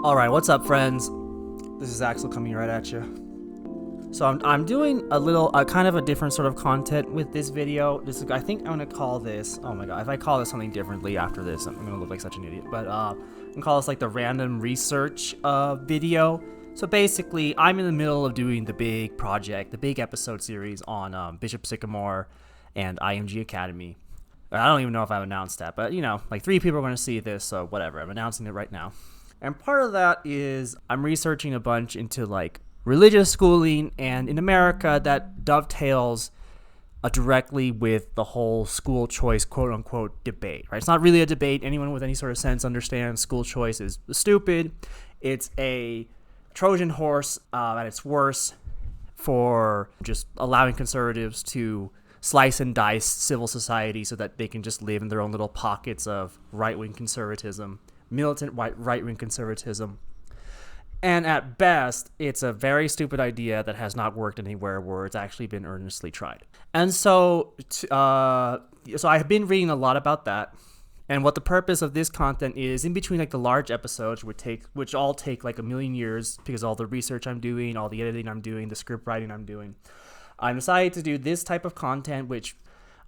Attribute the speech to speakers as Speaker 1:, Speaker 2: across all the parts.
Speaker 1: Alright, what's up, friends? This is Axel coming right at you. So I'm doing a little, kind of a different sort of content with this video. I think I'm going to call this, oh my god, if I call this something differently after this, I'm going to look like such an idiot. But I'm going to call this like the random research video. So basically, I'm in the middle of doing the big project, the big episode series on Bishop Sycamore and IMG Academy. I don't even know if I've announced that, but like 3 people are going to see this, so whatever, I'm announcing it right now. And part of that is I'm researching a bunch into like religious schooling, and in America that dovetails directly with the whole school choice quote unquote debate, right? It's not really a debate. Anyone with any sort of sense understands school choice is stupid. It's a Trojan horse at its worst for just allowing conservatives to slice and dice civil society so that they can just live in their own little pockets of right-wing conservatism, militant right-wing conservatism. And at best, it's a very stupid idea that has not worked anywhere where it's actually been earnestly tried. And so I've been reading a lot about that. And what the purpose of this content is, in between like the large episodes, which all take like a million years because all the research I'm doing, all the editing I'm doing, the script writing I'm doing, I decided to do this type of content, which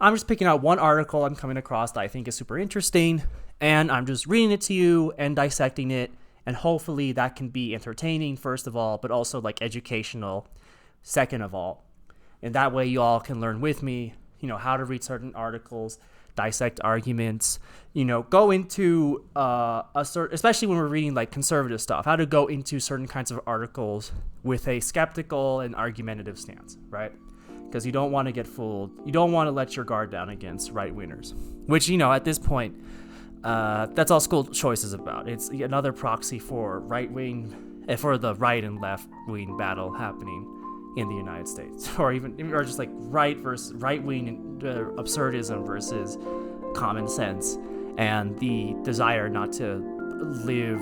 Speaker 1: I'm just picking out one article I'm coming across that I think is super interesting, and I'm just reading it to you and dissecting it. And hopefully that can be entertaining, first of all, but also like educational, second of all. And that way you all can learn with me, how to read certain articles, dissect arguments, go into especially when we're reading like conservative stuff, how to go into certain kinds of articles with a skeptical and argumentative stance, right? Because you don't want to get fooled. You don't want to let your guard down against right-wingers, which, at this point, that's all school choice is about. It's another proxy for for the right and left wing battle happening in the United States, or just like right wing absurdism versus common sense and the desire not to live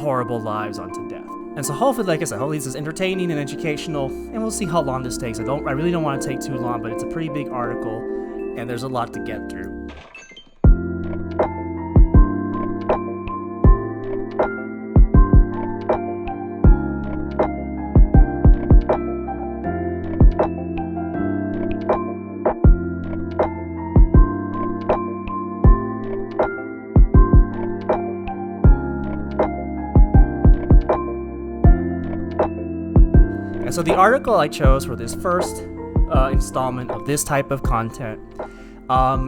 Speaker 1: horrible lives unto death. And so hopefully, like I said, hopefully this is entertaining and educational, and we'll see how long this takes. I really don't want to take too long, but it's a pretty big article and there's a lot to get through. So the article I chose for this first installment of this type of content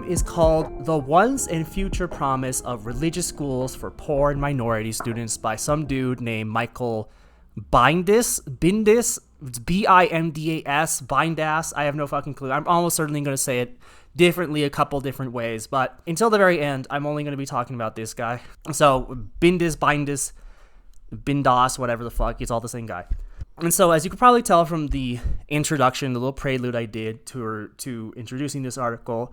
Speaker 1: is called "The Once and Future Promise of Religious Schools for Poor and Minority Students" by some dude named Michael Bindas. It's Bindas, Bindas. I have no fucking clue. I'm almost certainly going to say it differently a couple different ways, but until the very end, I'm only going to be talking about this guy. So Bindas, whatever the fuck, it's all the same guy. And so, as you could probably tell from the introduction, the little prelude I did to introducing this article,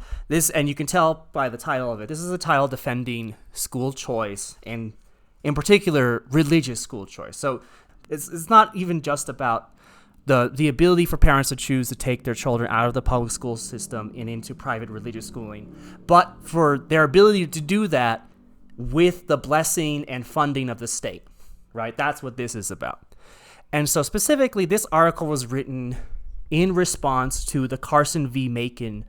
Speaker 1: and you can tell by the title of it, this is a title defending school choice, and in particular, religious school choice. So it's not even just about the ability for parents to choose to take their children out of the public school system and into private religious schooling, but for their ability to do that with the blessing and funding of the state, right? That's what this is about. And so specifically, this article was written in response to the Carson v. Makin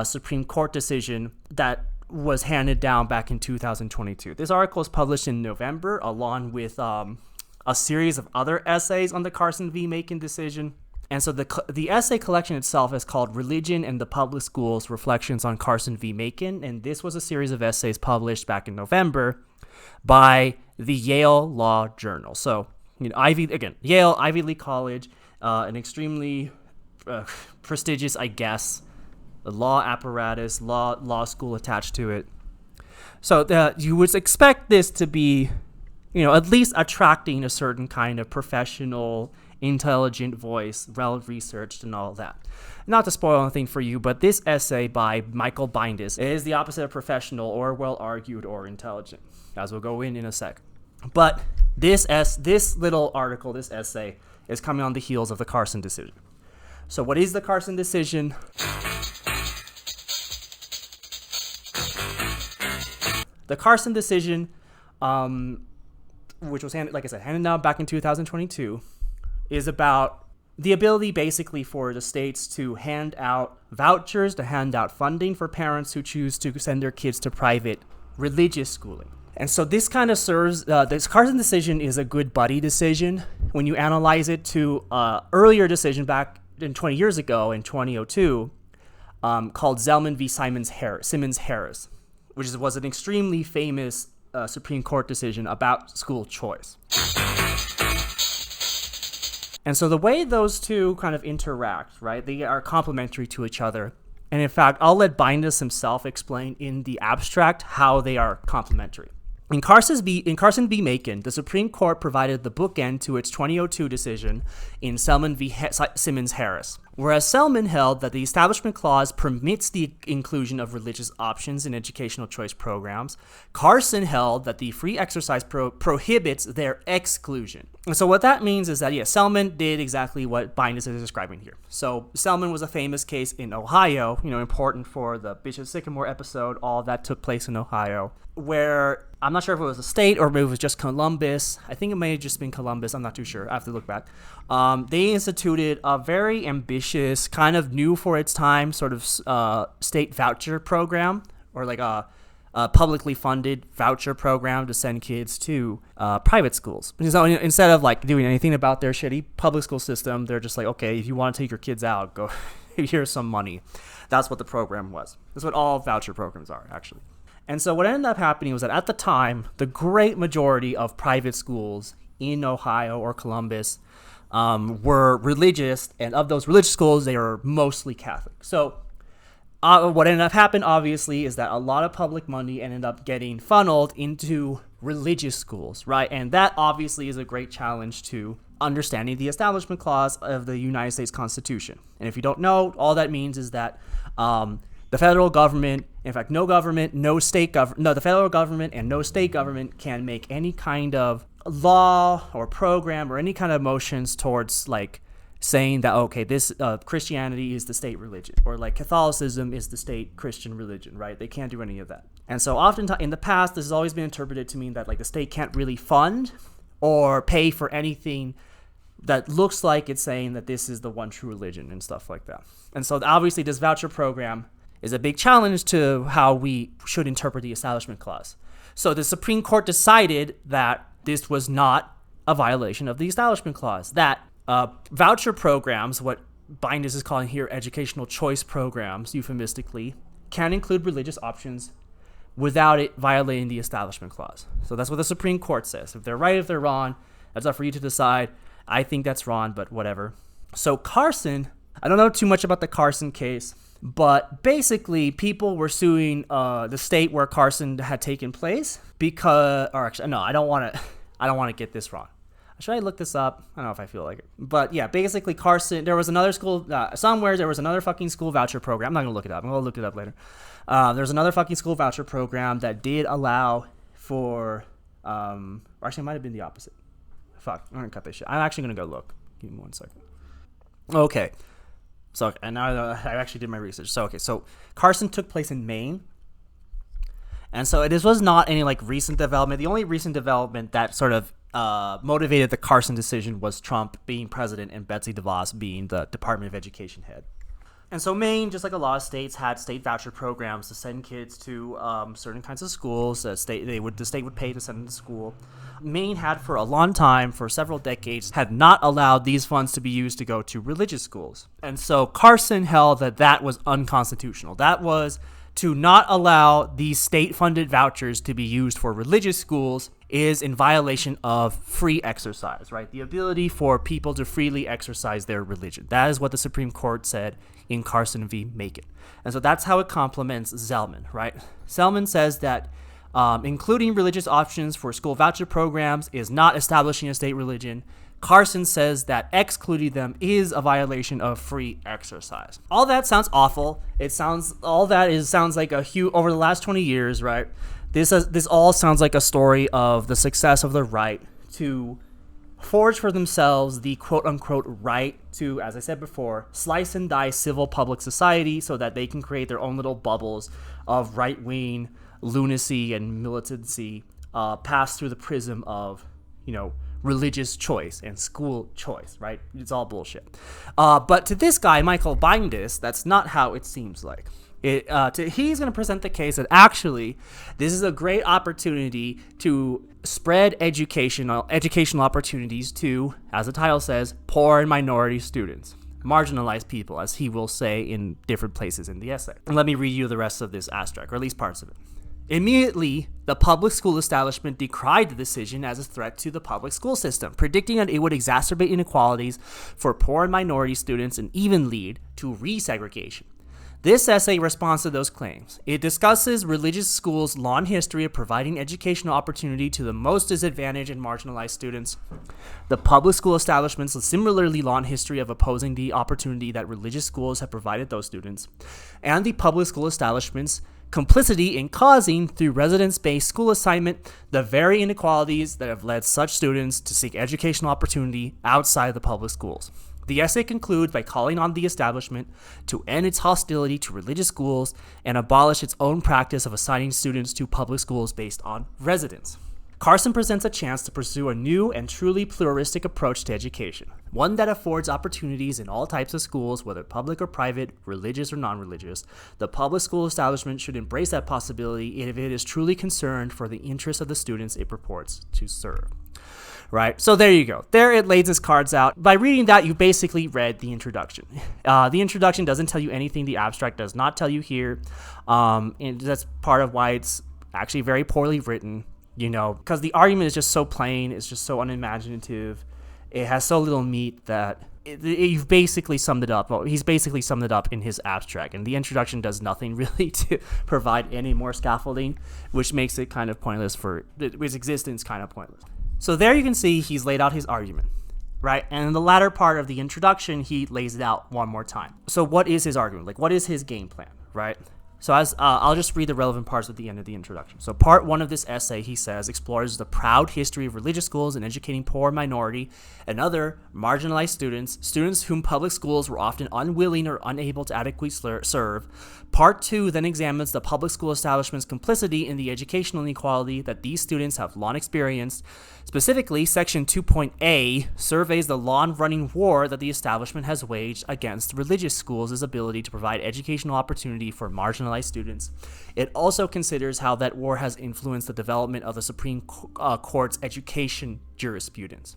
Speaker 1: Supreme Court decision that was handed down back in 2022. This article was published in November, along with a series of other essays on the Carson v. Makin decision. And so the essay collection itself is called "Religion and the Public Schools: Reflections on Carson v. Makin," and this was a series of essays published back in November by the Yale Law Journal. So Yale, Ivy League college, an extremely prestigious, I guess, law apparatus, law school attached to it. So you would expect this to be, at least attracting a certain kind of professional, intelligent voice, well-researched and all that. Not to spoil anything for you, but this essay by Michael Bindas is the opposite of professional or well-argued or intelligent, as we'll go in a sec. But this little article, this essay, is coming on the heels of the Carson decision. So what is the Carson decision? The Carson decision which was handed down back in 2022, is about the ability basically for the states to hand out vouchers, to hand out funding for parents who choose to send their kids to private religious schooling. And so this kind of serves, this Carson decision is a good buddy decision when you analyze it to earlier decision back in 20 years ago in 2002 called Zelman v. Simmons-Harris, which was an extremely famous Supreme Court decision about school choice. And so the way those two kind of interact, right, they are complementary to each other. And in fact, I'll let Bindas himself explain in the abstract how they are complementary. In Carson v. Makin, the Supreme Court provided the bookend to its 2002 decision in Selman v. Simmons-Harris. Whereas Selman held that the Establishment Clause permits the inclusion of religious options in educational choice programs, Carson held that the free exercise prohibits their exclusion. And so what that means is that, Selman did exactly what Bindas is describing here. So Selman was a famous case in Ohio, important for the Bishop Sycamore episode. All of that took place in Ohio, where I'm not sure if it was a state or if it was just Columbus. I think it may have just been Columbus. I'm not too sure. I have to look back. They instituted a very ambitious, kind of new for its time, sort of state voucher program, or like a publicly funded voucher program to send kids to private schools. So instead of like doing anything about their shitty public school system, they're just like, okay, if you want to take your kids out, go. Here's some money. That's what the program was. That's what all voucher programs are, actually. And so what ended up happening was that at the time, the great majority of private schools in Ohio or Columbus were religious, and of those religious schools, they were mostly Catholic. So what ended up happening, obviously, is that a lot of public money ended up getting funneled into religious schools, right? And that obviously is a great challenge to understanding the Establishment Clause of the United States Constitution. And if you don't know, all that means is that the federal government, in fact, the federal government and no state government can make any kind of law or program or any kind of motions towards like saying that, okay, this Christianity is the state religion, or like Catholicism is the state Christian religion, right? They can't do any of that. And so oftentimes in the past, this has always been interpreted to mean that like the state can't really fund or pay for anything that looks like it's saying that this is the one true religion and stuff like that. And so obviously this voucher program is a big challenge to how we should interpret the Establishment Clause. So the Supreme Court decided that this was not a violation of the Establishment Clause, that voucher programs, what Bindas is calling here educational choice programs, euphemistically, can include religious options without it violating the Establishment Clause. So that's what the Supreme Court says. If they're right, if they're wrong, that's up for you to decide. I think that's wrong, but whatever. So Carson, I don't know too much about the Carson case, but basically people were suing the state where Carson had taken place because, or actually, no, I don't want to get this wrong. Should I look this up? I don't know if I feel like it. But yeah, basically Carson, there was another school, somewhere there was another fucking school voucher program. I'm not going to look it up. I'm going to look it up later. There's another fucking school voucher program that did allow for, or actually it might have been the opposite. Fuck, I'm going to cut this shit. I'm actually going to go look. Give me 1 second. Okay. So, and now I actually did my research. So Carson took place in Maine. And so this was not any like recent development. The only recent development that sort of motivated the Carson decision was Trump being president and Betsy DeVos being the Department of Education head. And so Maine, just like a lot of states, had state voucher programs to send kids to certain kinds of schools. The state would pay to send them to school. Maine had for a long time, for several decades, had not allowed these funds to be used to go to religious schools. And so Carson held that that was unconstitutional. That was to not allow these state-funded vouchers to be used for religious schools is in violation of free exercise, right? The ability for people to freely exercise their religion. That is what the Supreme Court said in Carson v. Makin. And so that's how it complements Zelman, right? Zelman says that including religious options for school voucher programs is not establishing a state religion. Carson says that excluding them is a violation of free exercise. All that sounds awful. Sounds like a huge, over the last 20 years, right? This all sounds like a story of the success of the right to forge for themselves the quote-unquote right to, as I said before, slice and dice civil public society so that they can create their own little bubbles of right-wing lunacy and militancy passed through the prism of religious choice and school choice, right? It's all bullshit. But to this guy, Michael Bindas, that's not how it seems like. He's going to present the case that actually this is a great opportunity to spread educational opportunities to, as the title says, poor and minority students, marginalized people, as he will say in different places in the essay. And let me read you the rest of this abstract, or at least parts of it. Immediately, the public school establishment decried the decision as a threat to the public school system, predicting that it would exacerbate inequalities for poor and minority students and even lead to resegregation. This essay responds to those claims. It discusses religious schools' long history of providing educational opportunity to the most disadvantaged and marginalized students, the public school establishment's similarly long history of opposing the opportunity that religious schools have provided those students, and the public school establishment's complicity in causing, through residence-based school assignment, the very inequalities that have led such students to seek educational opportunity outside the public schools. The essay concludes by calling on the establishment to end its hostility to religious schools and abolish its own practice of assigning students to public schools based on residence. Carson presents a chance to pursue a new and truly pluralistic approach to education, one that affords opportunities in all types of schools, whether public or private, religious or non-religious. The public school establishment should embrace that possibility if it is truly concerned for the interests of the students it purports to serve. Right, so there you go. There it lays its cards out. By reading that, you basically read the introduction. The introduction doesn't tell you anything the abstract does not tell you here. And that's part of why it's actually very poorly written, because the argument is just so plain, it's just so unimaginative. It has so little meat that you've basically summed it up. Well, he's basically summed it up in his abstract, and the introduction does nothing really to provide any more scaffolding, which makes it kind of pointless its existence kind of pointless. So there you can see he's laid out his argument, right? And in the latter part of the introduction, he lays it out one more time. So what is his argument? Like, what is his game plan, right? So I'll just read the relevant parts at the end of the introduction. So part 1 of this essay, he says, explores the proud history of religious schools in educating poor, minority, and other marginalized students whom public schools were often unwilling or unable to adequately serve. Part 2 then examines the public school establishment's complicity in the educational inequality that these students have long experienced. Specifically, Section 2.A surveys the long-running war that the establishment has waged against religious schools' ability to provide educational opportunity for marginalized students. It also considers how that war has influenced the development of the Supreme Court's education jurisprudence.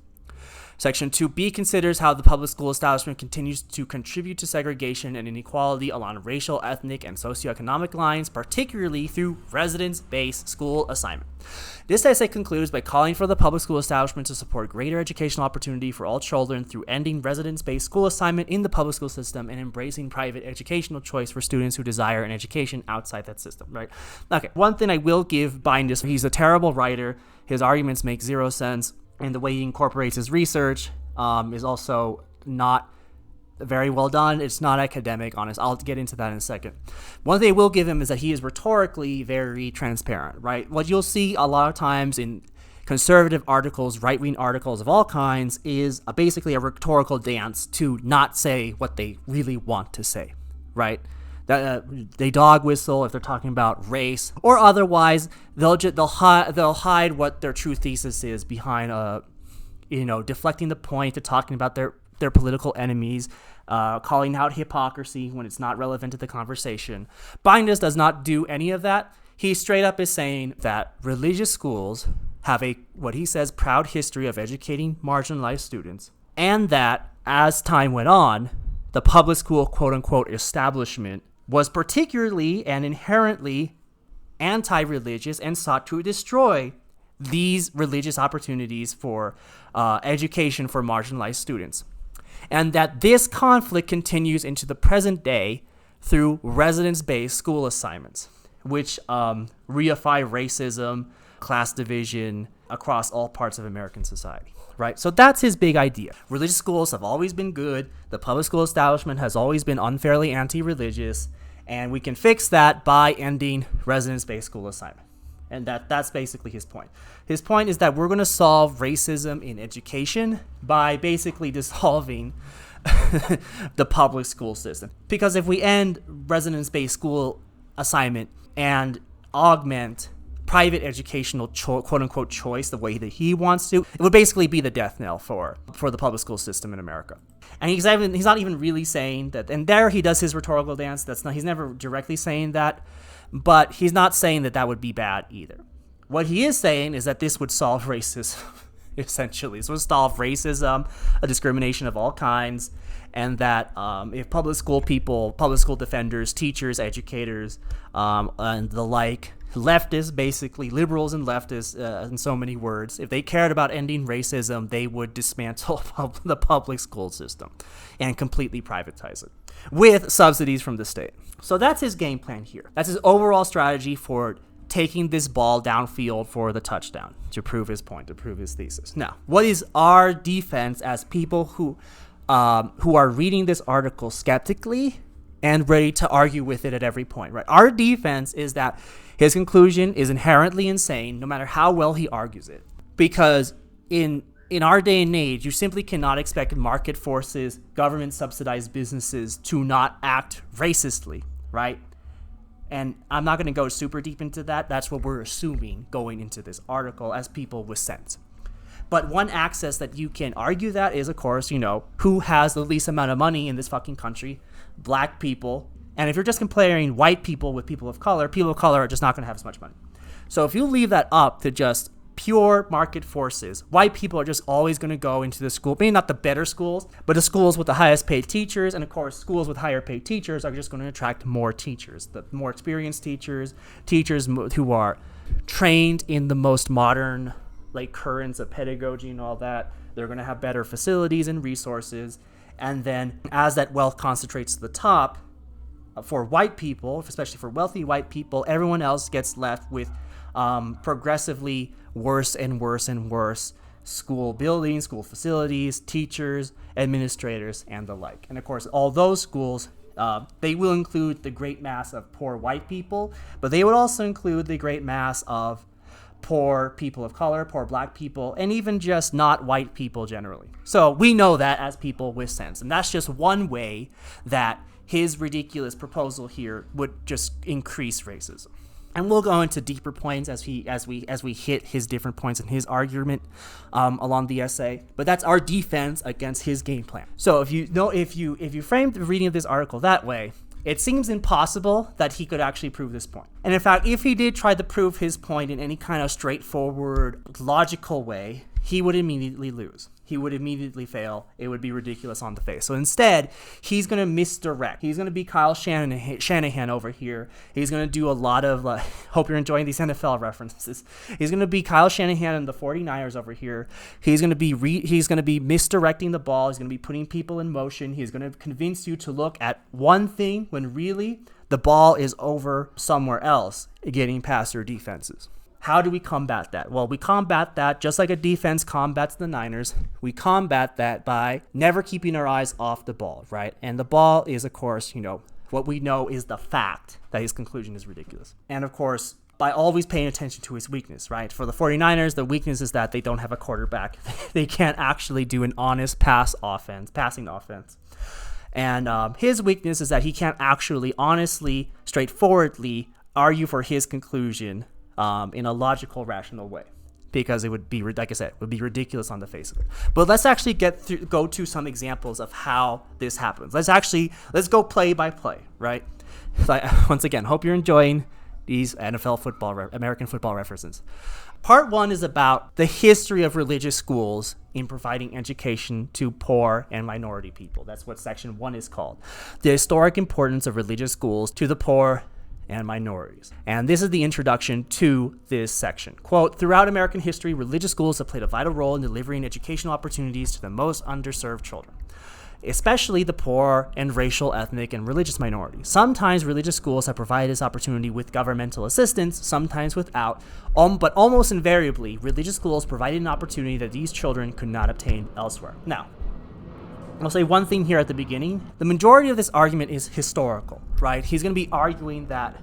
Speaker 1: Section 2B considers how the public school establishment continues to contribute to segregation and inequality along racial, ethnic, and socioeconomic lines, particularly through residence-based school assignment. This essay concludes by calling for the public school establishment to support greater educational opportunity for all children through ending residence-based school assignment in the public school system and embracing private educational choice for students who desire an education outside that system, right? Okay, one thing I will give Bindas, he's a terrible writer. His arguments make zero sense. And the way he incorporates his research is also not very well done. It's not academic, honest. I'll get into that in a second. One thing I will give him is that he is rhetorically very transparent, right? What you'll see a lot of times in conservative articles, right-wing articles of all kinds, is basically a rhetorical dance to not say what they really want to say, right? They dog whistle if they're talking about race, or otherwise they'll hide what their true thesis is behind deflecting the point to talking about their political enemies, calling out hypocrisy when it's not relevant to the conversation. Bindas does not do any of that. He straight up is saying that religious schools have what he says proud history of educating marginalized students, and that as time went on, the public school quote unquote establishment was particularly and inherently anti-religious and sought to destroy these religious opportunities for education for marginalized students. And that this conflict continues into the present day through residence-based school assignments, which reify racism, class division across all parts of American society. Right? So that's his big idea. Religious schools have always been good. The public school establishment has always been unfairly anti-religious. And we can fix that by ending residence-based school assignment. And that's basically his point. His point is that we're going to solve racism in education by basically dissolving the public school system. Because if we end residence-based school assignment and augment private educational quote-unquote choice the way that he wants to, it would basically be the death knell for the public school system in America. And he's not even really saying that, and there he does his rhetorical dance. He's never directly saying that, but he's not saying that that would be bad either. What he is saying is that this would solve racism, essentially. This would solve racism, a discrimination of all kinds, and that if public school people, public school defenders, teachers, educators, and the like, leftists, basically liberals and leftists, in so many words, if they cared about ending racism, they would dismantle the public school system and completely privatize it with subsidies from the state. So that's his game plan here. That's his overall strategy for taking this ball downfield for the touchdown to prove his point, to prove his thesis. Now, what is our defense as people who are reading this article skeptically and ready to argue with it at every point, right? Our defense is that his conclusion is inherently insane, no matter how well he argues it. Because in our day and age, you simply cannot expect market forces, government-subsidized businesses to not act racistly, right? And I'm not going to go super deep into that. That's what we're assuming going into this article as people with sense. But one access that you can argue that is, of course, who has the least amount of money in this fucking country? Black people. And if you're just comparing white people with people of color are just not going to have as much money. So if you leave that up to just pure market forces, white people are just always going to go into the school, maybe not the better schools, but the schools with the highest paid teachers. And of course, schools with higher paid teachers are just going to attract more teachers, the more experienced teachers who are trained in the most modern currents of pedagogy and all that. They're going to have better facilities and resources. And then as that wealth concentrates to the top, for white people, especially for wealthy white people, everyone else gets left with progressively worse and worse and worse school buildings, school facilities, teachers, administrators, and the like. And of course, all those schools, they will include the great mass of poor white people, but they would also include the great mass of poor people of color, poor black people, and even just not white people generally. So we know that as people with sense. And that's just one way that his ridiculous proposal here would just increase racism. And we'll go into deeper points as we hit his different points in his argument along the essay. But that's our defense against his game plan. So if you frame the reading of this article that way, it seems impossible that he could actually prove this point. And in fact, if he did try to prove his point in any kind of straightforward, logical way, he would immediately lose. He would immediately fail. It would be ridiculous on the face. So instead, he's going to misdirect. He's going to be Kyle Shanahan over here. He's going to do a lot of, hope you're enjoying these NFL references. He's going to be Kyle Shanahan and the 49ers over here. He's going to be misdirecting the ball. He's going to be putting people in motion. He's going to convince you to look at one thing when really the ball is over somewhere else, getting past your defenses. How do we combat that? Well, we combat that just like a defense combats the Niners. We combat that by never keeping our eyes off the ball, right? And the ball is, of course, what we know is the fact that his conclusion is ridiculous. And, of course, by always paying attention to his weakness, right? For the 49ers, the weakness is that they don't have a quarterback. They can't actually do an honest passing offense. And his weakness is that he can't actually honestly, straightforwardly argue for his conclusion in a logical, rational way, because it would be, like I said, would be ridiculous on the face of it. But let's actually go to some examples of how this happens. Let's go play by play, right? Once again, hope you're enjoying these NFL football, American football references. Part 1 is about the history of religious schools in providing education to poor and minority people. That's what section 1 is called. The historic importance of religious schools to the poor and minorities. And this is the introduction to this section. Quote, throughout American history, religious schools have played a vital role in delivering educational opportunities to the most underserved children, especially the poor and racial, ethnic, and religious minorities. Sometimes religious schools have provided this opportunity with governmental assistance, sometimes without, but almost invariably, religious schools provided an opportunity that these children could not obtain elsewhere. Now, I'll say one thing here at the beginning. The majority of this argument is historical, right? He's going to be arguing that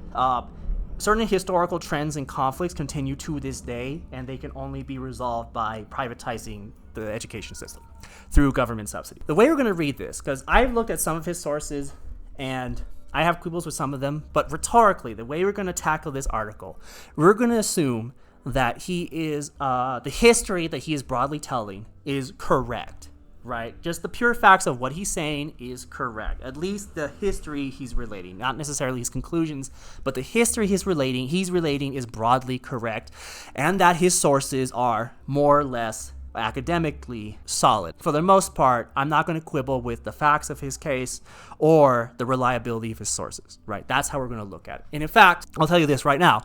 Speaker 1: certain historical trends and conflicts continue to this day, and they can only be resolved by privatizing the education system through government subsidy. The way we're going to read this, because I've looked at some of his sources, and I have quibbles with some of them, but rhetorically, the way we're going to tackle this article, we're going to assume that he is, the history that he is broadly telling is correct, right? Just the pure facts of what he's saying is correct. At least the history he's relating, not necessarily his conclusions, but the history he's relating is broadly correct, and that his sources are more or less academically solid. For the most part, I'm not going to quibble with the facts of his case or the reliability of his sources, right? That's how we're going to look at it. And in fact, I'll tell you this right now.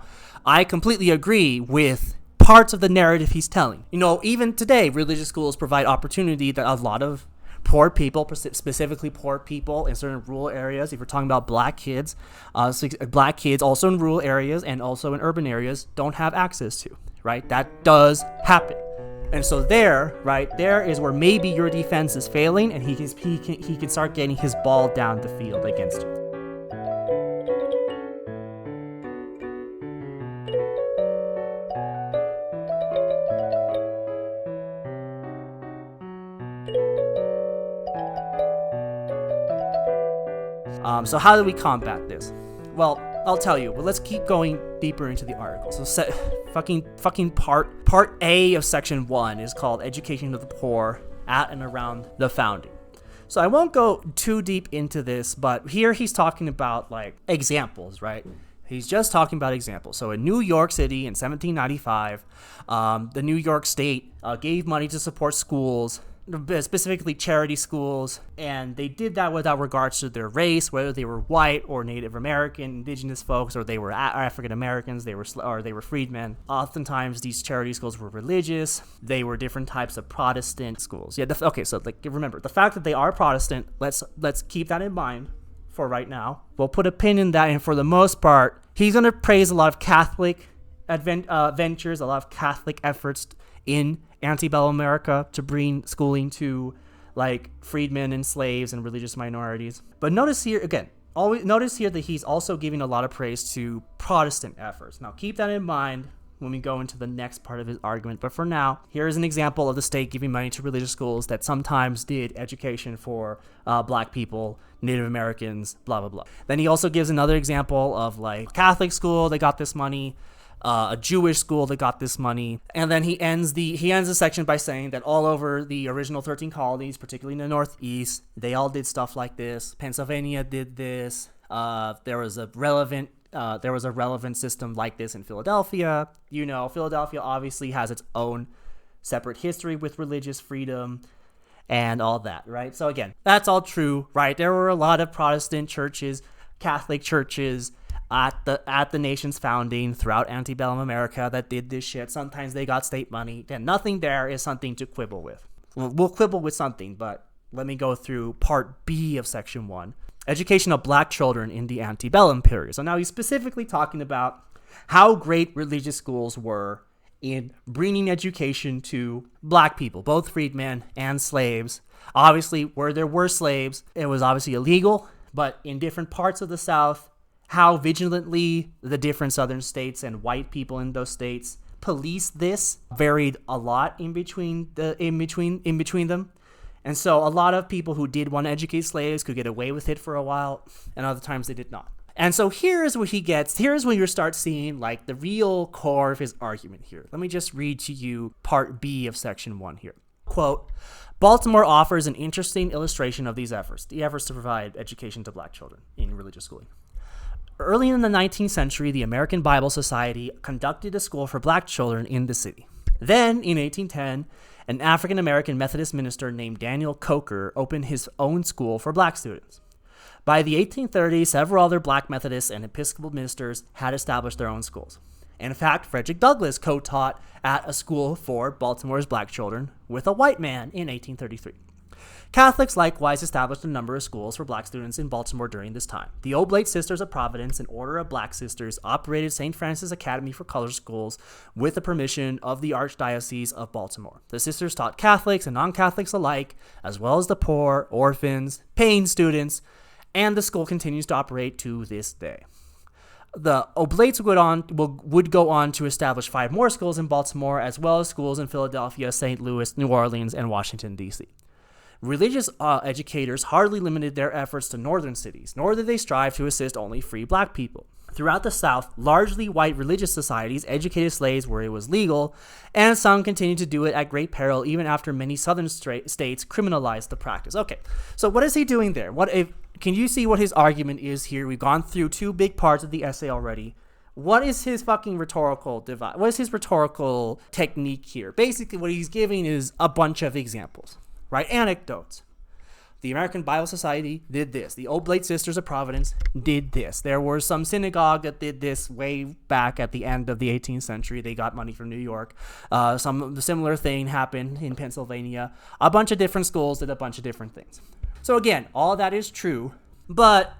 Speaker 1: I completely agree with parts of the narrative he's telling. You know, even today, religious schools provide opportunity that a lot of poor people, specifically poor people in certain rural areas, if you're talking about black kids also in rural areas and also in urban areas, don't have access to, right? That does happen. And so there is where maybe your defense is failing, and he can start getting his ball down the field against you. So how do we combat this? Well, I'll tell you. But let's keep going deeper into the article. So part A of section 1 is called Education of the Poor at and around the Founding. So I won't go too deep into this, but here he's talking about like examples, right? He's just talking about examples. So in New York City in 1795, the New York State gave money to support schools, specifically charity schools, and they did that without regards to their race, whether they were white or Native American, indigenous folks, or they were African Americans, they were freedmen. Oftentimes, these charity schools were religious. They were different types of Protestant schools. So remember the fact that they are Protestant. Let's keep that in mind for right now. We'll put a pin in that, and for the most part, he's going to praise a lot of Catholic ventures, a lot of Catholic efforts in Antebellum America to bring schooling to like freedmen and slaves and religious minorities. But notice here that he's also giving a lot of praise to Protestant efforts. Now keep that in mind when we go into the next part of his argument. But for now, here is an example of the state giving money to religious schools that sometimes did education for black people, Native Americans, blah, blah, blah. Then he also gives another example of like Catholic school that got this money, a Jewish school that got this money, and then he ends the section by saying that all over the original 13 colonies, particularly in the Northeast, they all did stuff like this. Pennsylvania did this. There was a relevant system like this in Philadelphia. You know, Philadelphia obviously has its own separate history with religious freedom and all that, right? So again, that's all true, right? There were a lot of Protestant churches, Catholic churches at the nation's founding throughout antebellum America that did this shit. Sometimes they got state money, and nothing there is something to quibble with. We'll quibble with something, but let me go through part B of section 1, education of black children in the antebellum period. So now he's specifically talking about how great religious schools were in bringing education to black people, both freedmen and slaves. Obviously, where there were slaves, it was obviously illegal, but in different parts of the South, how vigilantly the different southern states and white people in those states policed this varied a lot in between them. And so a lot of people who did want to educate slaves could get away with it for a while, and other times they did not. And so here's where you start seeing like the real core of his argument here. Let me just read to you part B of section 1 here. Quote, Baltimore offers an interesting illustration of these efforts, the efforts to provide education to black children in religious schooling. Early in the 19th century, the American Bible Society conducted a school for black children in the city. Then, in 1810, an African-American Methodist minister named Daniel Coker opened his own school for black students. By the 1830s, several other black Methodists and Episcopal ministers had established their own schools. In fact, Frederick Douglass co-taught at a school for Baltimore's black children with a white man in 1833. Catholics likewise established a number of schools for black students in Baltimore during this time. The Oblate Sisters of Providence, an order of black sisters, operated St. Francis Academy for Color Schools with the permission of the Archdiocese of Baltimore. The sisters taught Catholics and non-Catholics alike, as well as the poor, orphans, paying students, and the school continues to operate to this day. The Oblates would go on to establish 5 more schools in Baltimore, as well as schools in Philadelphia, St. Louis, New Orleans, and Washington, D.C. religious educators hardly limited their efforts to northern cities, nor did they strive to assist only free black people. Throughout the South, largely white religious societies educated slaves where it was legal, and some continued to do it at great peril even after many southern states criminalized the practice. Okay, so what is he doing there? Can you see what his argument is here? We've gone through 2 big parts of the essay already. What is his fucking rhetorical device? What is his rhetorical technique here? Basically, what he's giving is a bunch of examples, right? Anecdotes. The American Bible Society did this. The Oblate Sisters of Providence did this. There was some synagogue that did this way back at the end of the 18th century. They got money from New York. Some similar thing happened in Pennsylvania. A bunch of different schools did a bunch of different things. So again, all that is true. But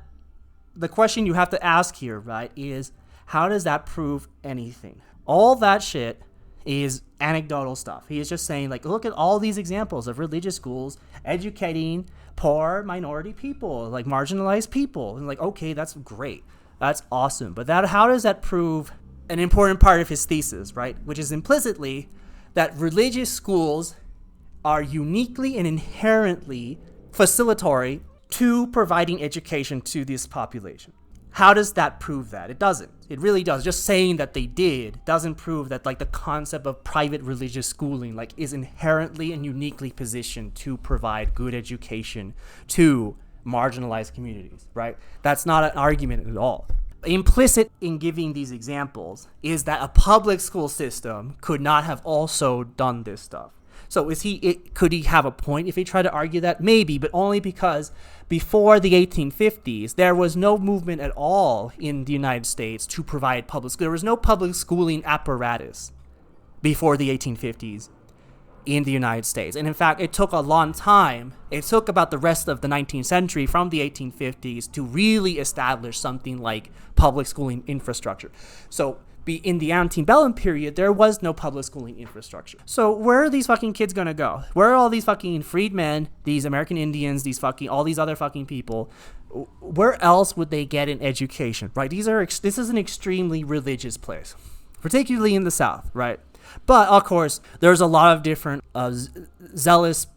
Speaker 1: the question you have to ask here, right, is how does that prove anything? All that shit is anecdotal stuff. He is just saying, like, look at all these examples of religious schools educating poor minority people, like marginalized people. And like, okay, that's great. That's awesome. But how does that prove an important part of his thesis, right? Which is implicitly that religious schools are uniquely and inherently facilitatory to providing education to this population. How does that prove that? It doesn't. It really does. Just saying that they did doesn't prove that, like, the concept of private religious schooling, like, is inherently and uniquely positioned to provide good education to marginalized communities, right? That's not an argument at all. Implicit in giving these examples is that a public school system could not have also done this stuff. So could he have a point if he tried to argue that? Maybe, but only because before the 1850s, there was no movement at all in the United States to provide public school. There was no public schooling apparatus before the 1850s in the United States. And in fact, it took a long time. It took about the rest of the 19th century from the 1850s to really establish something like public schooling infrastructure. So in the Antebellum period, there was no public schooling infrastructure. So where are these fucking kids gonna go? Where are all these fucking freedmen, these American Indians, all these other fucking people? Where else would they get an education, right? This is an extremely religious place, particularly in the South, right? But of course, there's a lot of different zealous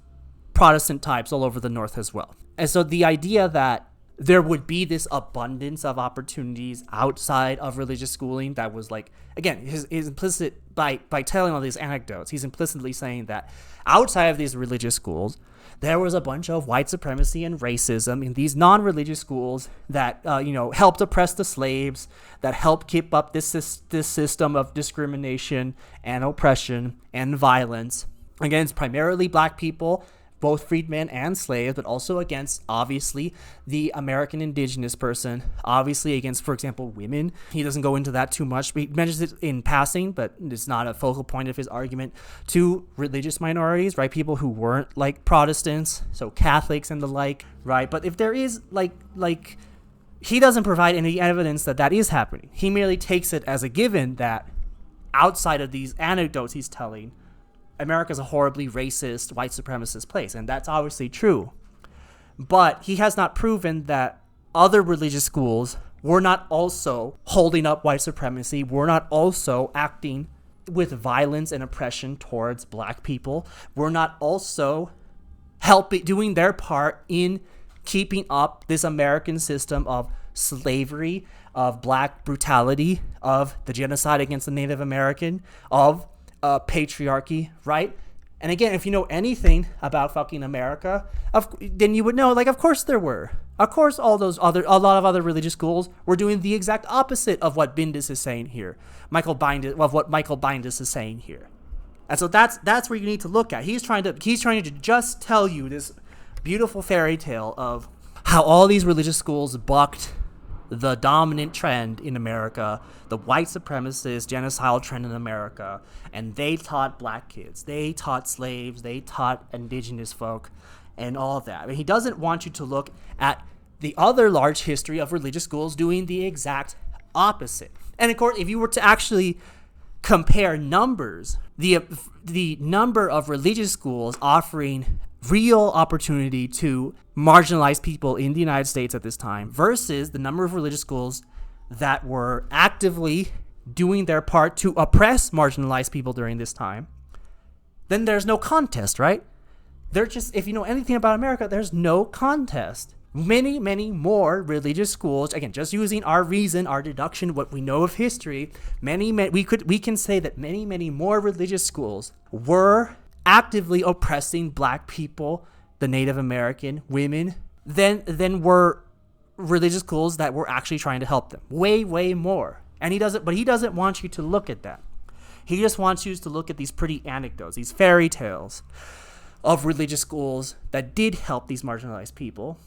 Speaker 1: Protestant types all over the North as well. And so the idea that there would be this abundance of opportunities outside of religious schooling that was, like, again, his implicit, by telling all these anecdotes, he's implicitly saying that outside of these religious schools, there was a bunch of white supremacy and racism in these non-religious schools that, helped oppress the slaves, that helped keep up this system of discrimination and oppression and violence against primarily black people, both freedmen and slaves, but also against, obviously, the American indigenous person, obviously against, for example, women. He doesn't go into that too much, but he mentions it in passing, but it's not a focal point of his argument. To religious minorities, right? People who weren't, like, Protestants, so Catholics and the like, right? But if there is, like, he doesn't provide any evidence that is happening. He merely takes it as a given that outside of these anecdotes he's telling, America's a horribly racist, white supremacist place, and that's obviously true. But he has not proven that other religious schools were not also holding up white supremacy, were not also acting with violence and oppression towards black people, were not also doing their part in keeping up this American system of slavery, of black brutality, of the genocide against the Native American, of patriarchy, right? And again, if you know anything about fucking America, then you would know, like, of course there were. Of course a lot of other religious schools were doing the exact opposite of what Bindas is saying here. Michael Bindas is saying here. And so that's where you need to look at. He's trying to just tell you this beautiful fairy tale of how all these religious schools bucked the dominant trend in America, the white supremacist genocidal trend in America, and they taught black kids, they taught slaves, they taught indigenous folk, and all of that. I mean, he doesn't want you to look at the other large history of religious schools doing the exact opposite. And of course, if you were to actually compare numbers, the number of religious schools offering real opportunity to marginalized people in the United States at this time versus the number of religious schools that were actively doing their part to oppress marginalized people during this time, then there's no contest, right? They're just, if you know anything about America, there's no contest. Many, many more religious schools, again, just using our reason, our deduction, what we know of history, we can say that many, many more religious schools were actively oppressing black people, the Native American women, than were religious schools that were actually trying to help them. Way, way more. And he doesn't want you to look at that. He just wants you to look at these pretty anecdotes, these fairy tales of religious schools that did help these marginalized people.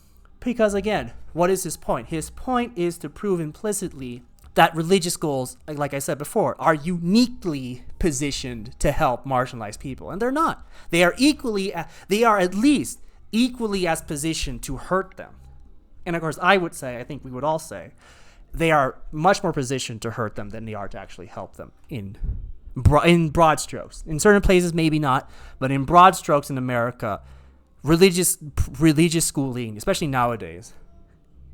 Speaker 1: Because again, what is his point? His point is to prove implicitly that religious schools, like I said before, are uniquely positioned to help marginalized people. And they're not. They are at least equally as positioned to hurt them. And of course, I think we would all say, they are much more positioned to hurt them than they are to actually help them in broad strokes. In certain places, maybe not, but in broad strokes in America, religious schooling, especially nowadays,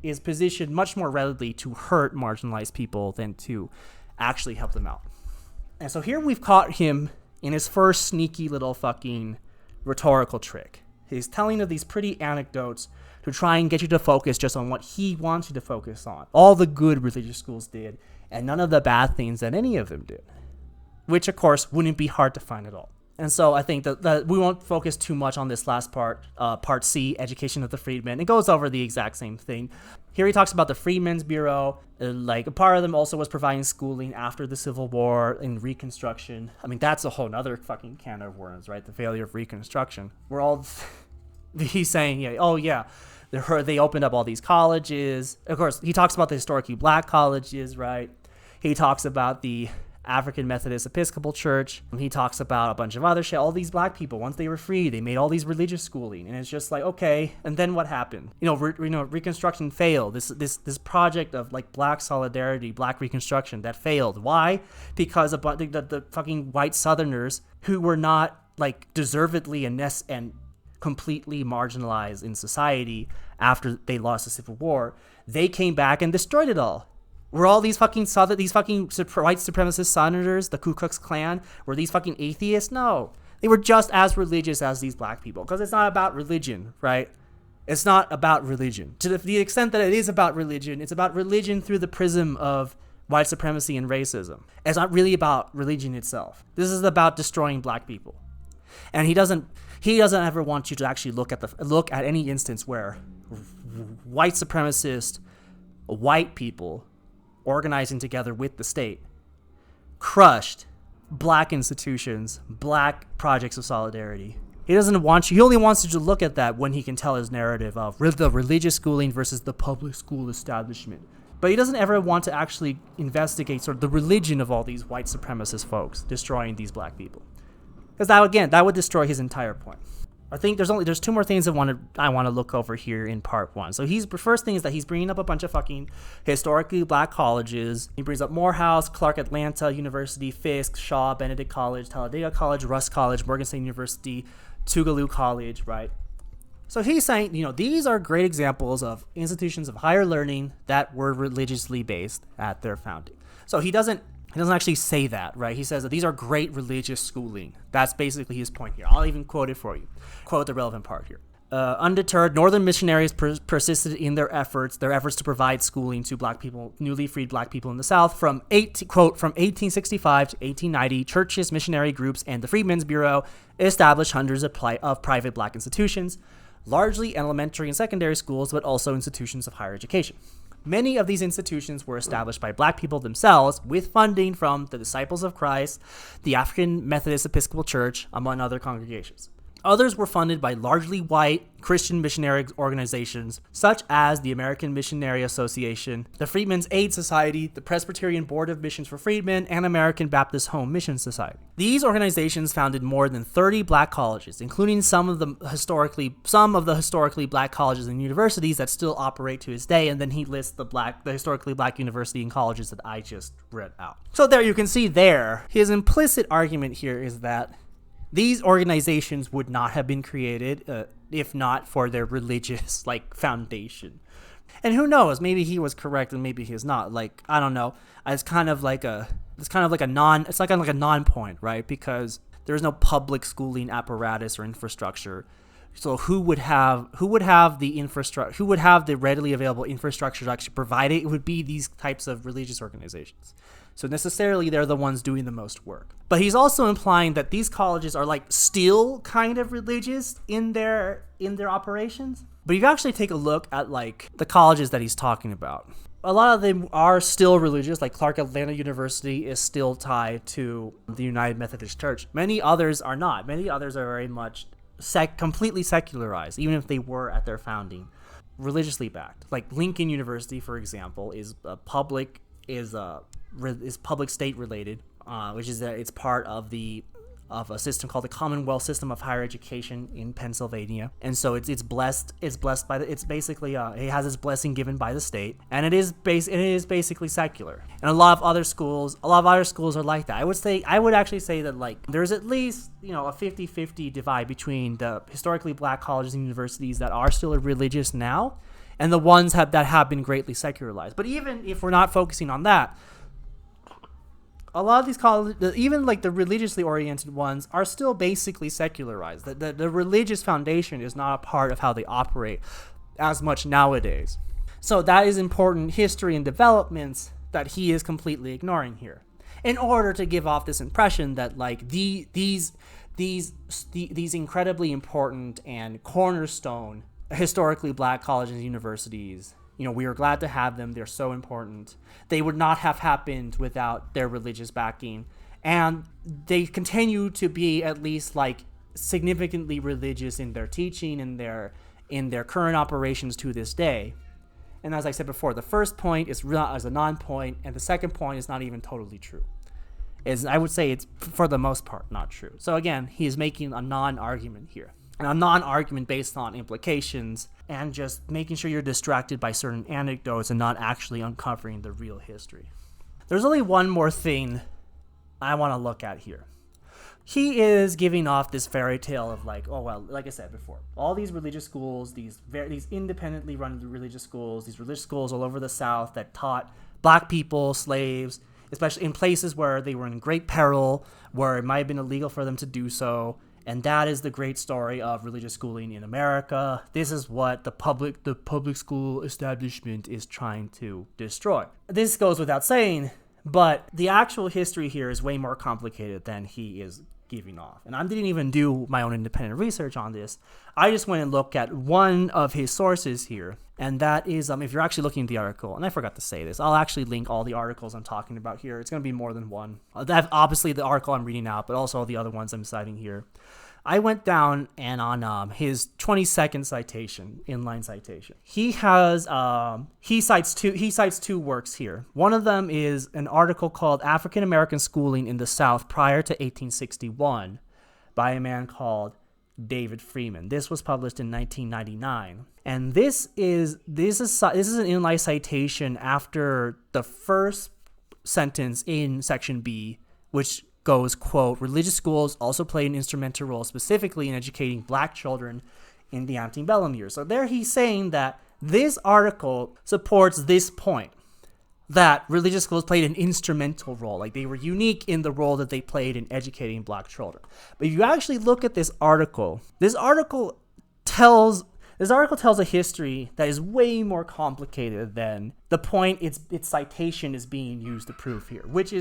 Speaker 1: is positioned much more readily to hurt marginalized people than to actually help them out. And so here we've caught him in his first sneaky little fucking rhetorical trick. He's telling of these pretty anecdotes to try and get you to focus just on what he wants you to focus on. All the good religious schools did, and none of the bad things that any of them did. Which, of course, wouldn't be hard to find at all. And so I think that we won't focus too much on this last part, part C, education of the freedmen. It goes over the exact same thing. Here he talks about the Freedmen's Bureau. Like, a part of them also was providing schooling after the Civil War and Reconstruction. I mean, that's a whole nother fucking can of worms, right? The failure of Reconstruction. He's saying, they opened up all these colleges. Of course, he talks about the historically black colleges, right? He talks about the African Methodist Episcopal Church. He talks about a bunch of other shit. All these black people, once they were free, they made all these religious schooling, and it's just like, okay. And then what happened? Reconstruction failed. This project of like black solidarity, black Reconstruction, that failed. Why? Because the fucking white Southerners who were not like deservedly and completely marginalized in society after they lost the Civil War, they came back and destroyed it all. Were all these fucking white supremacist Southerners, the Ku Klux Klan, were these fucking atheists? No. They were just as religious as these black people. Because it's not about religion, right? It's not about religion. To the extent that it is about religion, it's about religion through the prism of white supremacy and racism. It's not really about religion itself. This is about destroying black people. And he doesn't ever want you to actually look at any instance where white supremacist white people organizing together with the state crushed black institutions, black projects of solidarity. He only wants you to look at that when he can tell his narrative of the religious schooling versus the public school establishment. But he doesn't ever want to actually investigate sort of the religion of all these white supremacist folks destroying these black people. Because that would destroy his entire point. I think there's two more things I want to look over here in part one. So the first thing is that he's bringing up a bunch of fucking historically black colleges. He brings up Morehouse, Clark Atlanta University, Fisk, Shaw, Benedict College, Talladega College, Rust College, Morgan State University, Tougaloo College, right? So he's saying, these are great examples of institutions of higher learning that were religiously based at their founding. So he doesn't actually say that, right? He says that these are great religious schooling. That's basically his point here. I'll even quote it for you. Quote the relevant part here. Undeterred, Northern missionaries persisted in their efforts to provide schooling to black people, newly freed black people in the South. From 1865 to 1890, churches, missionary groups, and the Freedmen's Bureau established hundreds of private black institutions, largely elementary and secondary schools, but also institutions of higher education. Many of these institutions were established by black people themselves with funding from the Disciples of Christ, the African Methodist Episcopal Church, among other congregations. Others were funded by largely white Christian missionary organizations such as the American Missionary Association, the Freedmen's Aid Society, the Presbyterian Board of Missions for Freedmen, and American Baptist Home Mission Society. These organizations founded more than 30 black colleges, including some of the historically black colleges and universities that still operate to this day, and then he lists the historically black university and colleges that I just read out. So there you can see his implicit argument here is that these organizations would not have been created if not for their religious foundation. And who knows, maybe he was correct and maybe he's not. I don't know. It's kind of like a non-point, right? Because there's no public schooling apparatus or infrastructure So who would have the infrastructure, who would have the readily available infrastructure to actually provide it? It would be these types of religious organizations. So necessarily they're the ones doing the most work. But he's also implying that these colleges are like still kind of religious in their operations. But if you actually take a look at like the colleges that he's talking about, a lot of them are still religious. Like Clark Atlanta University is still tied to the United Methodist Church. Many others are not. Many others are very much completely secularized, even if they were at their founding religiously backed. Like Lincoln University, for example, is public state related, which is that it's part of a system called the Commonwealth System of Higher Education in Pennsylvania, and so it's blessed by it has its blessing given by the state, and it is basically secular. And a lot of other schools are like that. I would actually say that like there's at least a 50-50 divide between the historically black colleges and universities that are still religious now, and the ones that have been greatly secularized. But even if we're not focusing on that, a lot of these colleges, even like the religiously oriented ones, are still basically secularized. The religious foundation is not a part of how they operate as much nowadays. So that is important history and developments that he is completely ignoring here, in order to give off this impression that like these incredibly important and cornerstone historically black colleges and universities, we are glad to have them. They're so important. They would not have happened without their religious backing. And they continue to be at least like significantly religious in their teaching and in their current operations to this day. And as I said before, the first point is a non-point, and the second point is not even totally true. I would say it's for the most part not true. So again, he is making a non-argument here. And a non-argument based on implications and just making sure you're distracted by certain anecdotes and not actually uncovering the real history. There's only one more thing I want to look at here. He is giving off this fairy tale of like, oh, well, like I said before, all these religious schools, these independently run religious schools all over the South that taught black people, slaves, especially in places where they were in great peril, where it might have been illegal for them to do so. And that is the great story of religious schooling in America. This is what the public school establishment is trying to destroy. This goes without saying, but the actual history here is way more complicated than he is giving off. And I didn't even do my own independent research on this. I just went and looked at one of his sources here, and that is, if you're actually looking at the article, and I forgot to say this, I'll actually link all the articles I'm talking about here. It's going to be more than one. Obviously, the article I'm reading out, but also the other ones I'm citing here. I went down and on his 22nd citation, inline citation, he cites two works here. One of them is an article called African American Schooling in the South Prior to 1861 by a man called David Freeman. This was published in 1999, and this is an inline citation after the first sentence in section B, which goes, quote, religious schools also played an instrumental role specifically in educating black children in the antebellum years. So there he's saying that this article supports this point, that religious schools played an instrumental role, like they were unique in the role that they played in educating black children. But if you actually look at this article tells a history that is way more complicated than the point its citation is being used to prove here, which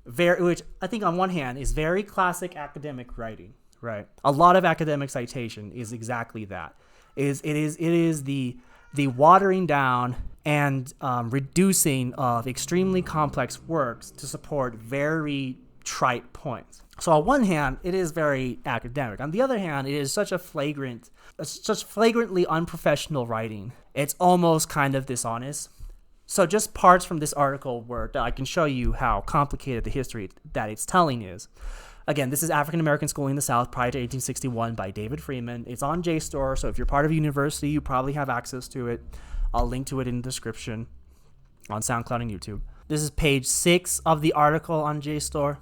Speaker 1: I think on one hand is very classic academic writing, right? A lot of academic citation is exactly that. It is the watering down and reducing of extremely complex works to support very trite points. So on one hand, it is very academic. On the other hand, it is such flagrantly unprofessional writing. It's almost kind of dishonest. So just parts from this article where I can show you how complicated the history that it's telling is. Again, this is African American Schooling in the South Prior to 1861 by David Freeman. It's on JSTOR, so if you're part of a university, you probably have access to it. I'll link to it in the description on SoundCloud and YouTube. This is page 6 of the article on JSTOR.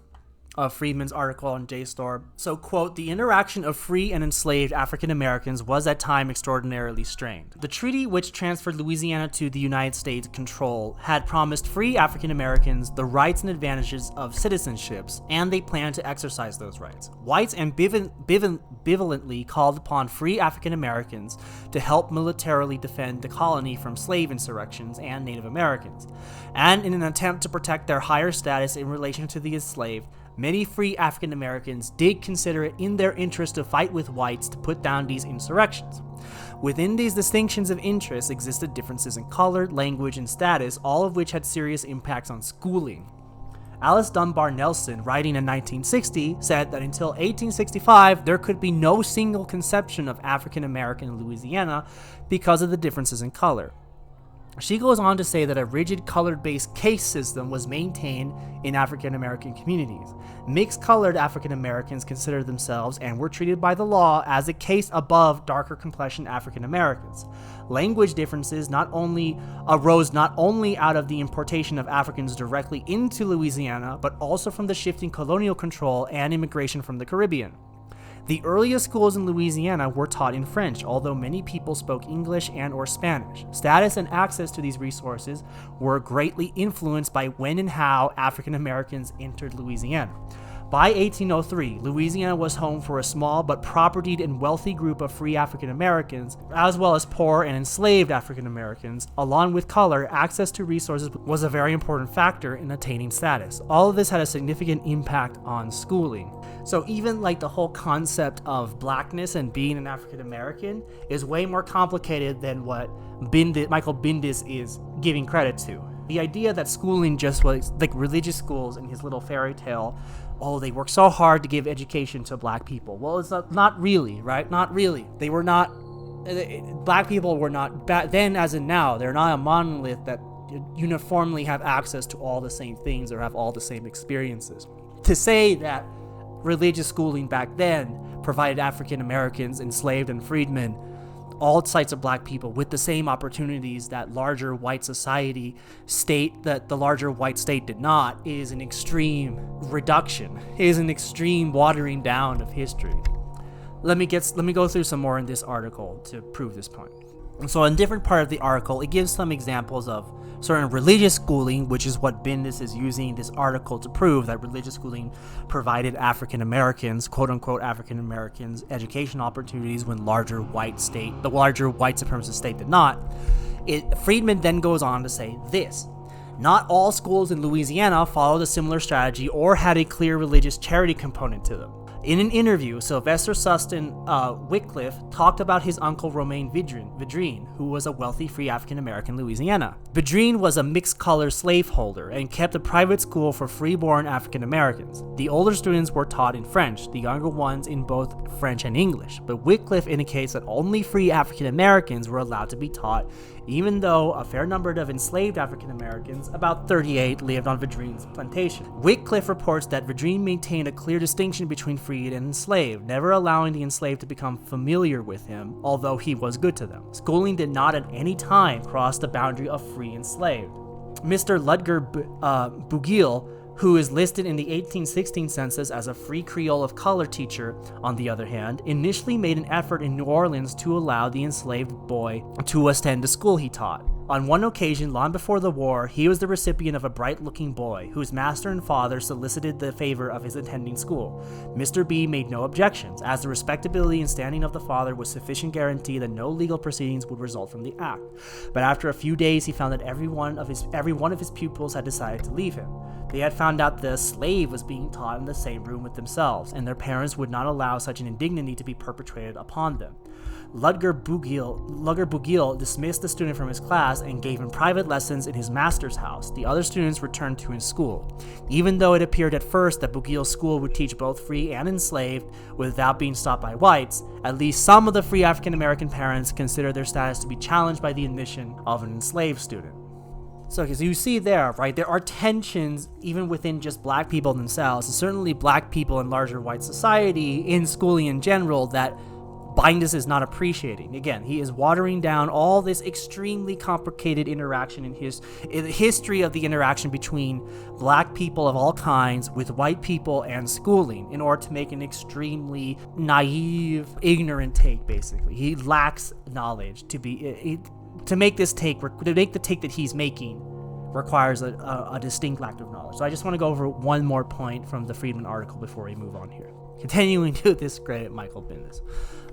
Speaker 1: Friedman's article on JSTOR. So, quote, the interaction of free and enslaved African Americans was at time extraordinarily strained. The treaty which transferred Louisiana to the United States control had promised free African Americans the rights and advantages of citizenships, and they planned to exercise those rights. Whites ambivalently called upon free African Americans to help militarily defend the colony from slave insurrections and Native Americans. And in an attempt to protect their higher status in relation to the enslaved, many free African Americans did consider it in their interest to fight with whites to put down these insurrections. Within these distinctions of interest existed differences in color, language, and status, all of which had serious impacts on schooling. Alice Dunbar Nelson, writing in 1960, said that until 1865, there could be no single conception of African American in Louisiana because of the differences in color. She goes on to say that a rigid color-based caste system was maintained in African American communities. Mixed-colored African Americans considered themselves and were treated by the law as a caste above darker complexioned African Americans. Language differences arose not only out of the importation of Africans directly into Louisiana, but also from the shifting colonial control and immigration from the Caribbean. The earliest schools in Louisiana were taught in French, although many people spoke English and or Spanish. Status and access to these resources were greatly influenced by when and how African Americans entered Louisiana. By 1803, Louisiana was home for a small but propertied and wealthy group of free African Americans, as well as poor and enslaved African Americans. Along with color, access to resources was a very important factor in attaining status. All of this had a significant impact on schooling. So even like the whole concept of blackness and being an African American is way more complicated than what Michael Bindas is giving credit to. The idea that schooling just was like religious schools in his little fairy tale, oh, they work so hard to give education to black people. Well, it's not really, right? Not really. They were not, black people were not, back then as in now, they're not a monolith that uniformly have access to all the same things or have all the same experiences. To say that religious schooling back then provided African Americans, enslaved and freedmen, all types of black people with the same opportunities that larger white society state, that the larger white state did not, is an extreme reduction, is an extreme watering down of history. Let me go through some more in this article to prove this point. So in different part of the article, it gives some examples of certain religious schooling, which is what Bindas is using this article to prove, that religious schooling provided African Americans, quote unquote African Americans, education opportunities when the larger white supremacist state did not. Friedman then goes on to say this: not all schools in Louisiana followed a similar strategy or had a clear religious charity component to them. In an interview, Sylvester Suston Wycliffe talked about his uncle Romain Vidrine, who was a wealthy free African-American in Louisiana. Vidrine was a mixed-color slaveholder and kept a private school for free-born African-Americans. The older students were taught in French, the younger ones in both French and English, but Wycliffe indicates that only free African-Americans were allowed to be taught, even though a fair number of enslaved African-Americans, about 38, lived on Vidrine's plantation. Wycliffe reports that Vidrine maintained a clear distinction between freed and enslaved, never allowing the enslaved to become familiar with him, although he was good to them. Schooling did not at any time cross the boundary of free and slave. Mr. Ludger Bougiel, who is listed in the 1816 census as a free Creole of color teacher, on the other hand, initially made an effort in New Orleans to allow the enslaved boy to attend the school he taught. On one occasion, long before the war, he was the recipient of a bright-looking boy, whose master and father solicited the favor of his attending school. Mr. B made no objections, as the respectability and standing of the father was sufficient guarantee that no legal proceedings would result from the act. But after a few days, he found that every one of his pupils had decided to leave him. They had found out the slave was being taught in the same room with themselves, and their parents would not allow such an indignity to be perpetrated upon them. Ludger Bougiel dismissed the student from his class and gave him private lessons in his master's house. The other students returned to his school. Even though it appeared at first that Bougiel's school would teach both free and enslaved without being stopped by whites, at least some of the free African-American parents considered their status to be challenged by the admission of an enslaved student. So you see there, right, there are tensions even within just black people themselves, and certainly black people in larger white society, in schooling in general, that Bindas is not appreciating. Again, he is watering down all this extremely complicated interaction in the history of the interaction between black people of all kinds with white people and schooling in order to make an extremely naive, ignorant take, basically. He lacks knowledge to make the take that he's making requires a distinct lack of knowledge. So I just want to go over one more point from the Friedman article before we move on here. Continuing to discredit Michael Bindas.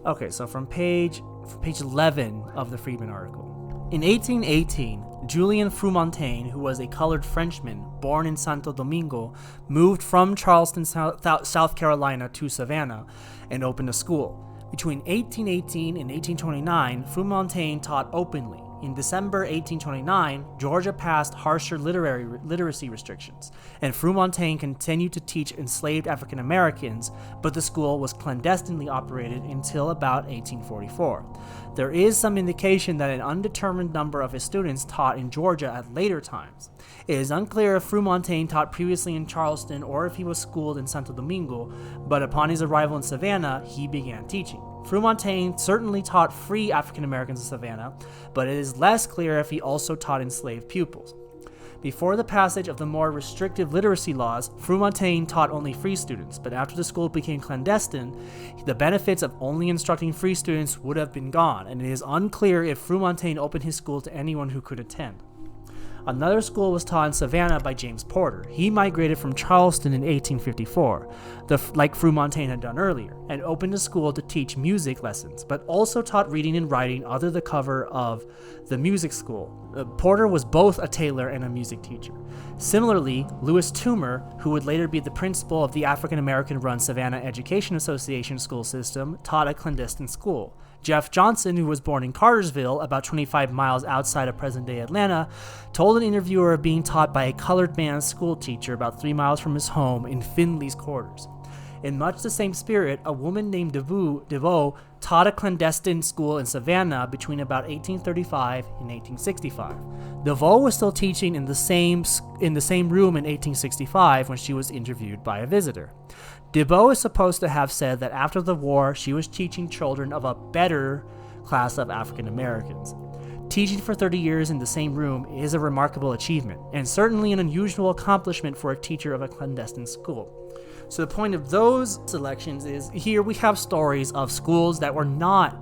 Speaker 1: Okay, so from page 11 of the Friedman article. In 1818, Julien Frumontaine, who was a colored Frenchman born in Santo Domingo, moved from Charleston, South Carolina to Savannah and opened a school. Between 1818 and 1829, Frumontaine taught openly. In December 1829, Georgia passed harsher literacy restrictions, and Frumontaine continued to teach enslaved African Americans, but the school was clandestinely operated until about 1844. There is some indication that an undetermined number of his students taught in Georgia at later times. It is unclear if Frumontaine taught previously in Charleston or if he was schooled in Santo Domingo, but upon his arrival in Savannah, he began teaching. Frumontaine certainly taught free African Americans in Savannah, but it is less clear if he also taught enslaved pupils. Before the passage of the more restrictive literacy laws, Frumontaine taught only free students, but after the school became clandestine, the benefits of only instructing free students would have been gone, and it is unclear if Frumontaine opened his school to anyone who could attend. Another school was taught in Savannah by James Porter. He migrated from Charleston in 1854, like Frumontaine had done earlier, and opened a school to teach music lessons, but also taught reading and writing under the cover of the music school. Porter was both a tailor and a music teacher. Similarly, Lewis Toomer, who would later be the principal of the African American-run Savannah Education Association school system, taught a clandestine school. Jeff Johnson, who was born in Cartersville, about 25 miles outside of present-day Atlanta, told an interviewer of being taught by a colored man school teacher about 3 miles from his home in Finley's quarters. In much the same spirit, a woman named DeVoe taught a clandestine school in Savannah between about 1835 and 1865. DeVoe was still teaching in the same room in 1865 when she was interviewed by a visitor. DeVoe is supposed to have said that after the war, she was teaching children of a better class of African Americans. Teaching for 30 years in the same room is a remarkable achievement, and certainly an unusual accomplishment for a teacher of a clandestine school. So the point of those selections is, here we have stories of schools that were not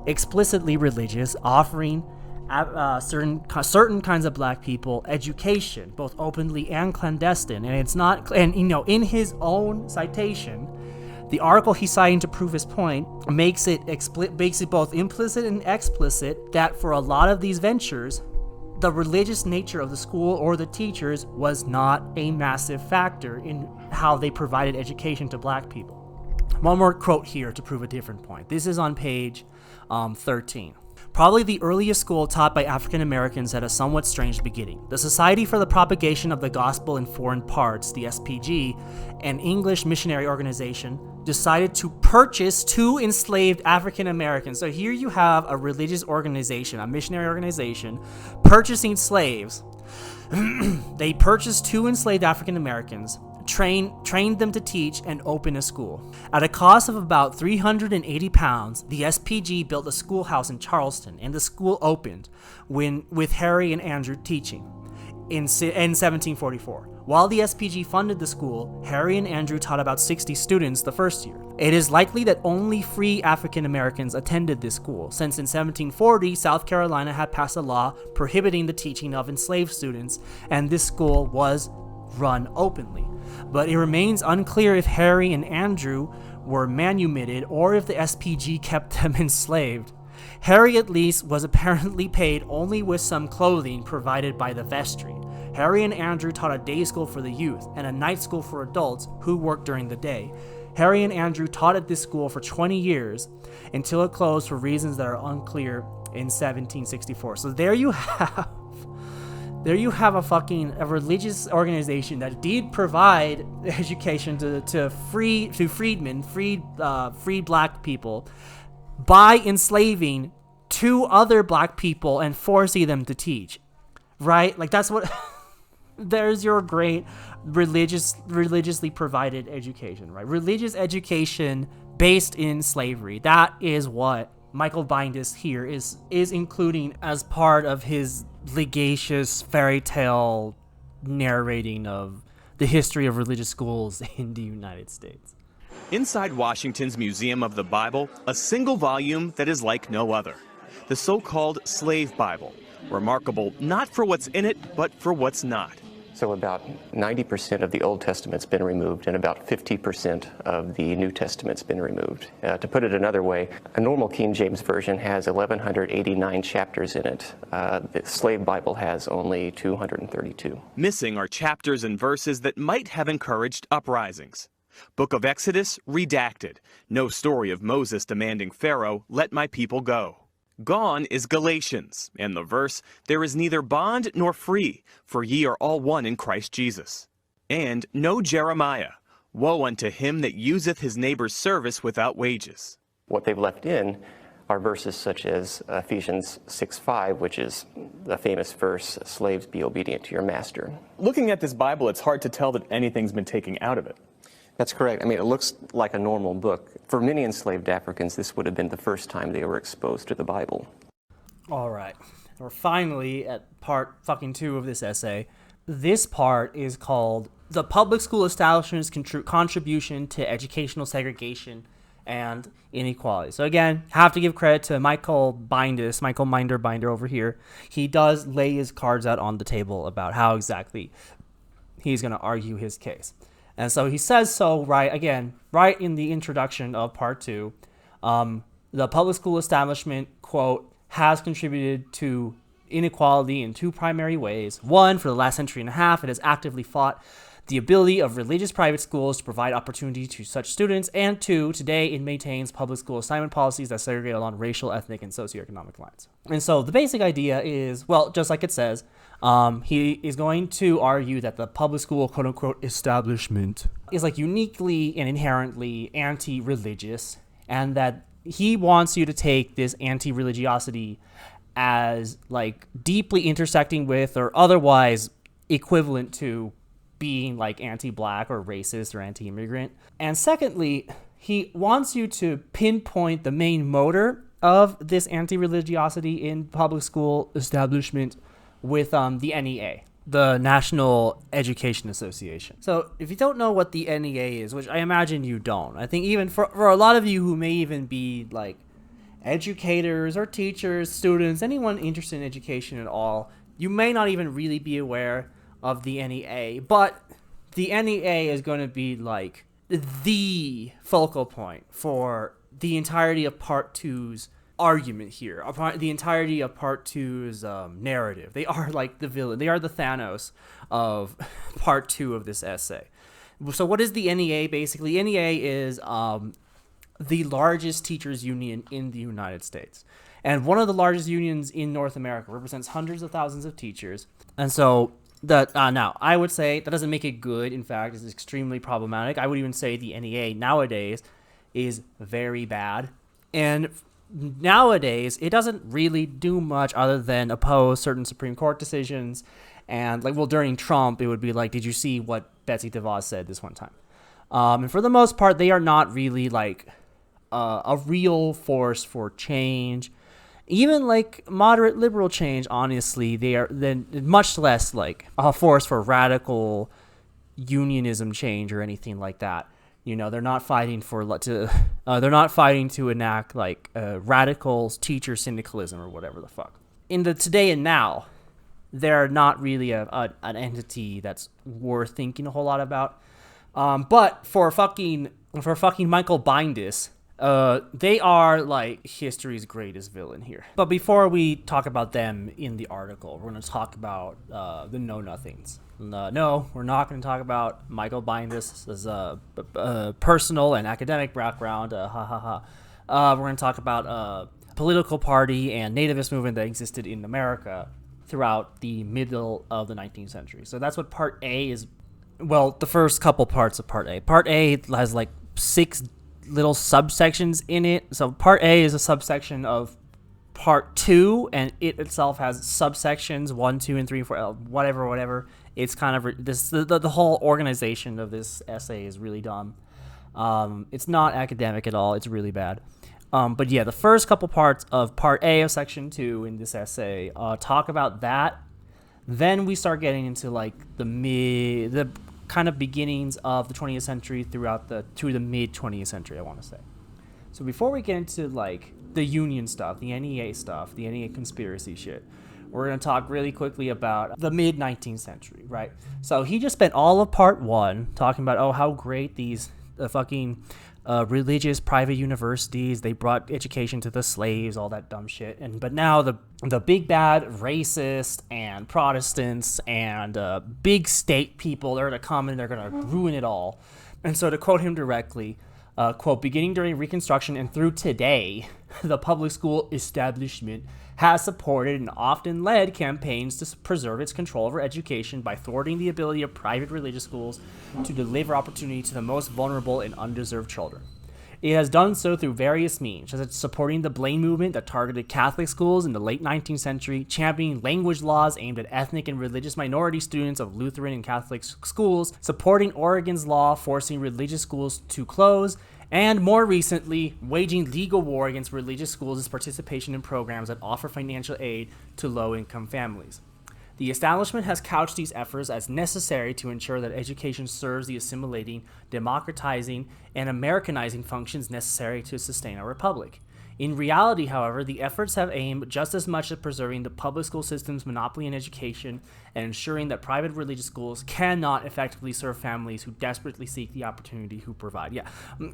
Speaker 1: explicitly religious, offering certain kinds of black people education, both openly and clandestine. And it's not, and in his own citation, the article he's citing to prove his point makes it both implicit and explicit that for a lot of these ventures, the religious nature of the school or the teachers was not a massive factor in how they provided education to black people. One more quote here to prove a different point. This is on page 13. Probably the earliest school taught by African Americans had a somewhat strange beginning. The Society for the Propagation of the Gospel in Foreign Parts, the SPG, an English missionary organization, decided to purchase 2 enslaved African Americans. So here you have a religious organization, a missionary organization, purchasing slaves. They purchased 2 enslaved African Americans, trained them to teach, and open a school. At a cost of about £380, the SPG built a schoolhouse in Charleston, and the school opened with Harry and Andrew teaching in 1744. While the SPG funded the school, Harry and Andrew taught about 60 students the first year. It is likely that only free African Americans attended this school, since in 1740, South Carolina had passed a law prohibiting the teaching of enslaved students, and this school was run openly. But it remains unclear if Harry and Andrew were manumitted or if the SPG kept them enslaved. Harry, at least, was apparently paid only with some clothing provided by the vestry. Harry and Andrew taught a day school for the youth and a night school for adults who worked during the day. Harry and Andrew taught at this school for 20 years until it closed for reasons that are unclear in 1764. So there you have a religious organization that did provide education to freedmen, freed black people, by enslaving 2 other black people and forcing them to teach, right? Like, that's what. There's your great religiously provided education, right? Religious education based in slavery. That is what Michael Bindas here is including as part of his legacious fairy tale narrating of the history of religious schools in the United States.
Speaker 2: Inside Washington's Museum of the Bible, a single volume that is like no other. The so-called Slave Bible, remarkable not for what's in it, but for what's not.
Speaker 3: So about 90% of the Old Testament's been removed and about 50% of the New Testament's been removed. To put it another way, a normal King James Version has 1,189 chapters in it. The Slave Bible has only 232.
Speaker 2: Missing are chapters and verses that might have encouraged uprisings. Book of Exodus, redacted. No story of Moses demanding Pharaoh, "Let my people go." Gone is Galatians, and the verse, "There is neither bond nor free, for ye are all one in Christ Jesus." And no Jeremiah, "Woe unto him that useth his neighbor's service without wages."
Speaker 3: What they've left in are verses such as Ephesians 6:5, which is the famous verse, "Slaves, be obedient to your master."
Speaker 2: Looking at this Bible, it's hard to tell that anything's been taken out of it.
Speaker 3: That's correct. I mean, it looks like a normal book. For many enslaved Africans, this would have been the first time they were exposed to the Bible.
Speaker 1: All right. We're finally at part fucking 2 of this essay. This part is called "The Public School Establishment's Contribution to Educational Segregation and Inequality." So again, have to give credit to Michael Binder over here. He does lay his cards out on the table about how exactly he's going to argue his case. And so he says so right in the introduction of part 2. The public school establishment, quote, "has contributed to inequality in 2 primary ways. 1, for the last century and a half, it has actively fought the ability of religious private schools to provide opportunity to such students. And 2, today it maintains public school assignment policies that segregate along racial, ethnic, and socioeconomic lines." And so the basic idea is, well, just like it says, he is going to argue that the public school, quote unquote, establishment is like uniquely and inherently anti-religious, and that he wants you to take this anti-religiosity as like deeply intersecting with or otherwise equivalent to being like anti-black or racist or anti-immigrant. And secondly, he wants you to pinpoint the main motor of this anti-religiosity in public school establishment with the NEA, the National Education Association. So if you don't know what the NEA is, which I imagine you don't, I think even for a lot of you who may even be like educators or teachers, students, anyone interested in education at all, you may not even really be aware of the NEA, but the NEA is going to be like the focal point for the entirety of part 2's argument here, the entirety of part 2's narrative. They are like the villain. They are the Thanos of part 2 of this essay. So what is the NEA basically? NEA is the largest teachers union in the United States, and one of the largest unions in North America, represents hundreds of thousands of teachers. And so now I would say that doesn't make it good. In fact, it's extremely problematic. I would even say the NEA nowadays is very bad. And nowadays, it doesn't really do much other than oppose certain Supreme Court decisions. And like, well, during Trump, it would be like, did you see what Betsy DeVos said this one time? And for the most part, they are not really like a real force for change. Even like moderate liberal change, honestly, they are then much less like a force for radical unionism change or anything like that. You know, they're not fighting to enact like radical teacher syndicalism or whatever the fuck. In the today and now, they're not really an entity that's worth thinking a whole lot about. But for fucking Michael Bindas, they are like history's greatest villain here. But before we talk about them in the article, we're going to talk about the know-nothings. No, we're not going to talk about Michael Bindas' personal and academic background. We're going to talk about a political party and nativist movement that existed in America throughout the middle of the 19th century. So that's what part A is. Well, the first couple parts of part A. Part A has like 6 little subsections in it. So part A is a subsection of part 2, and it itself has subsections 1, 2, and 3, 4, whatever. It's kind of the whole organization of this essay is really dumb. It's not academic at all. It's really bad. But yeah, the first couple parts of part A of section 2 in this essay talk about that. Then we start getting into like the kind of beginnings of the 20th century to the mid 20th century, I want to say. So before we get into like the union stuff, the NEA stuff, the NEA conspiracy shit, we're going to talk really quickly about the mid 19th century, right? So he just spent all of part 1 talking about, how great these fucking religious private universities, they brought education to the slaves, all that dumb shit. But now the big bad racist and Protestants and big state people, they're going to come and they're going to ruin it all. And so to quote him directly, quote, beginning during Reconstruction and through today, the public school establishment has supported and often led campaigns to preserve its control over education by thwarting the ability of private religious schools to deliver opportunity to the most vulnerable and undeserved children. It has done so through various means, such as supporting the Blaine movement that targeted Catholic schools in the late 19th century, championing language laws aimed at ethnic and religious minority students of Lutheran and Catholic schools, supporting Oregon's law forcing religious schools to close, and more recently, waging legal war against religious schools' participation in programs that offer financial aid to low-income families. The establishment has couched these efforts as necessary to ensure that education serves the assimilating, democratizing, and Americanizing functions necessary to sustain our republic. In reality, however, the efforts have aimed just as much at preserving the public school system's monopoly in education and ensuring that private religious schools cannot effectively serve families who desperately seek the opportunity who provide. Yeah,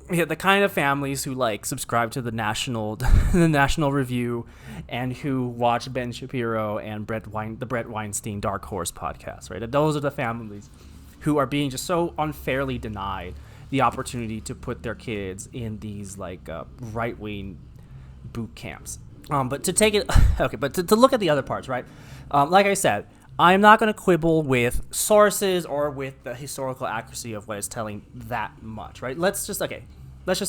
Speaker 1: the kind of families who like subscribe to the National Review and who watch Ben Shapiro and the Brett Weinstein Dark Horse podcast, right? Those are the families who are being just so unfairly denied the opportunity to put their kids in these like right-wing boot camps. But to take it, okay, but to look at the other parts, right? Like I said, I'm not going to quibble with sources or with the historical accuracy of what it's telling that much, right? Let's just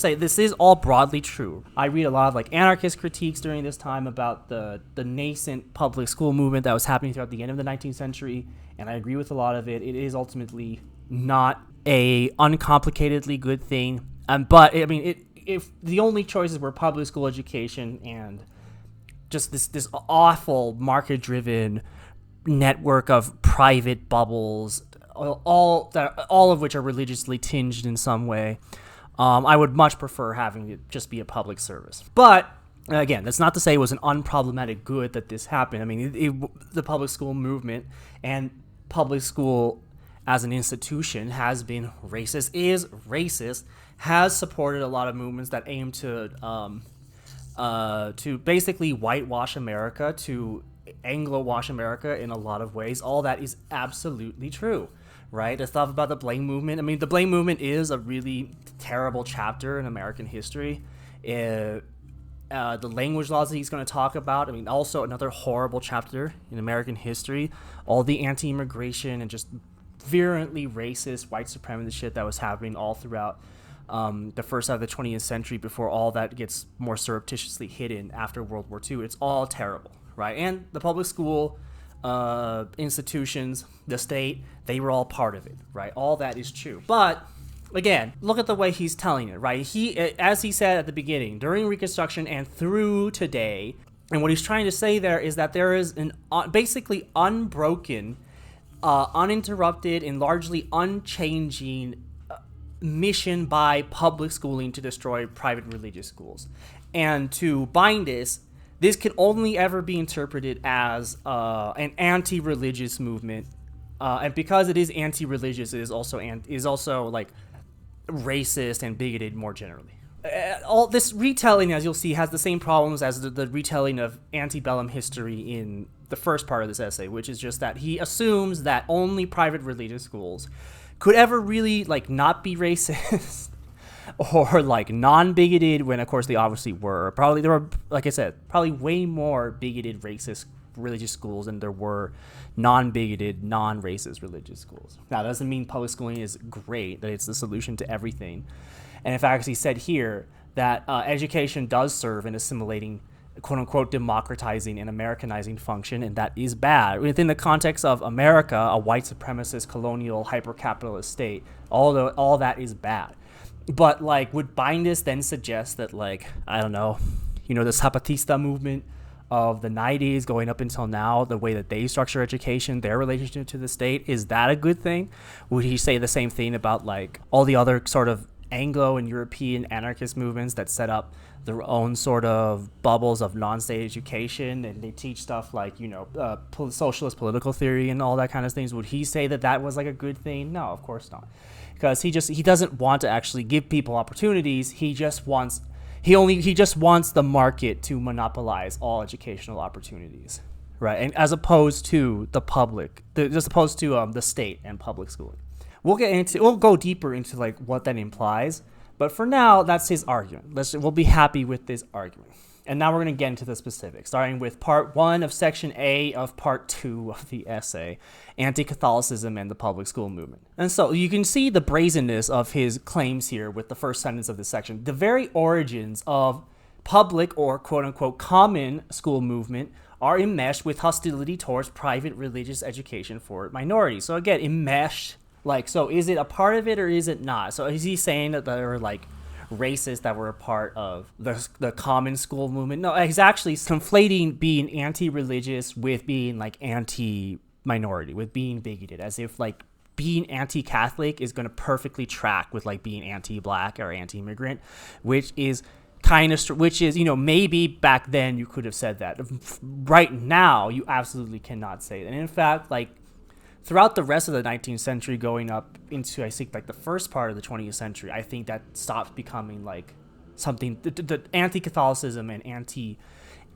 Speaker 1: say this is all broadly true. I read a lot of like anarchist critiques during this time about the nascent public school movement that was happening throughout the end of the 19th century, and I agree with a lot of it. It is ultimately not a uncomplicatedly good thing, but I mean, if the only choices were public school education and just this awful market-driven network of private bubbles, all of which are religiously tinged in some way, I would much prefer having it just be a public service. But again, that's not to say it was an unproblematic good that this happened. I mean, the public school movement and public school as an institution has been racist, is racist, has supported a lot of movements that aim to basically whitewash America, to Anglo-wash America in a lot of ways. All that is absolutely true, right? The stuff about the Blaine movement. I mean, the Blaine movement is a really terrible chapter in American history. The language laws that he's going to talk about, I mean, also another horrible chapter in American history. All the anti-immigration and just virulently racist white supremacist shit that was happening all throughout the first half of the 20th century before all that gets more surreptitiously hidden after World War II. It's all terrible, right? And the public school institutions, the state, they were all part of it, right? All that is true. But again, look at the way he's telling it, right? As he said at the beginning, during Reconstruction and through today, and what he's trying to say there is that there is an basically unbroken, uninterrupted, and largely unchanging mission by public schooling to destroy private religious schools. And to Bindas, this can only ever be interpreted as an anti-religious movement, and because it is anti-religious, it is also like racist and bigoted more generally. All this retelling, as you'll see, has the same problems as the retelling of antebellum history in the first part of this essay, which is just that he assumes that only private religious schools could ever really like not be racist or like non-bigoted, when of course they obviously were. Probably there were, like I said, probably way more bigoted racist religious schools than there were non-bigoted, non-racist religious schools. Now, that doesn't mean public schooling is great, that it's the solution to everything. And in fact, he said here that education does serve an assimilating, quote-unquote, democratizing and Americanizing function, and that is bad. Within the context of America, a white supremacist, colonial, hyper-capitalist state, all that is bad. But like, would Bindas then suggest that, like, I don't know, the Zapatista movement of the 90s going up until now, the way that they structure education, their relationship to the state, is that a good thing? Would he say the same thing about like all the other sort of Anglo and European anarchist movements that set up their own sort of bubbles of non-state education, and they teach stuff like, socialist political theory and all that kind of things? Would he say that that was like a good thing? No, of course not, because he doesn't want to actually give people opportunities. He just wants the market to monopolize all educational opportunities, right? And as opposed to the state and public schooling. We'll go deeper into like what that implies, but for now, that's his argument. We'll be happy with this argument. And now we're going to get into the specifics, starting with part 1 of section A of part 2 of the essay, Anti-Catholicism and the Public School Movement. And so you can see the brazenness of his claims here with the first sentence of this section. The very origins of public or quote-unquote common school movement are enmeshed with hostility towards private religious education for minorities. So again, enmeshed, so is it a part of it or is it not? So is he saying that there are like racists that were a part of the common school movement? No, he's actually conflating being anti-religious with being like anti-minority, with being bigoted, as if like being anti-Catholic is going to perfectly track with like being anti-black or anti-immigrant, which is maybe back then you could have said that. Right now, you absolutely cannot say that. And in fact, like throughout the rest of the 19th century, going up into, I think, like the first part of the 20th century, I think that stopped becoming like something. The anti-Catholicism and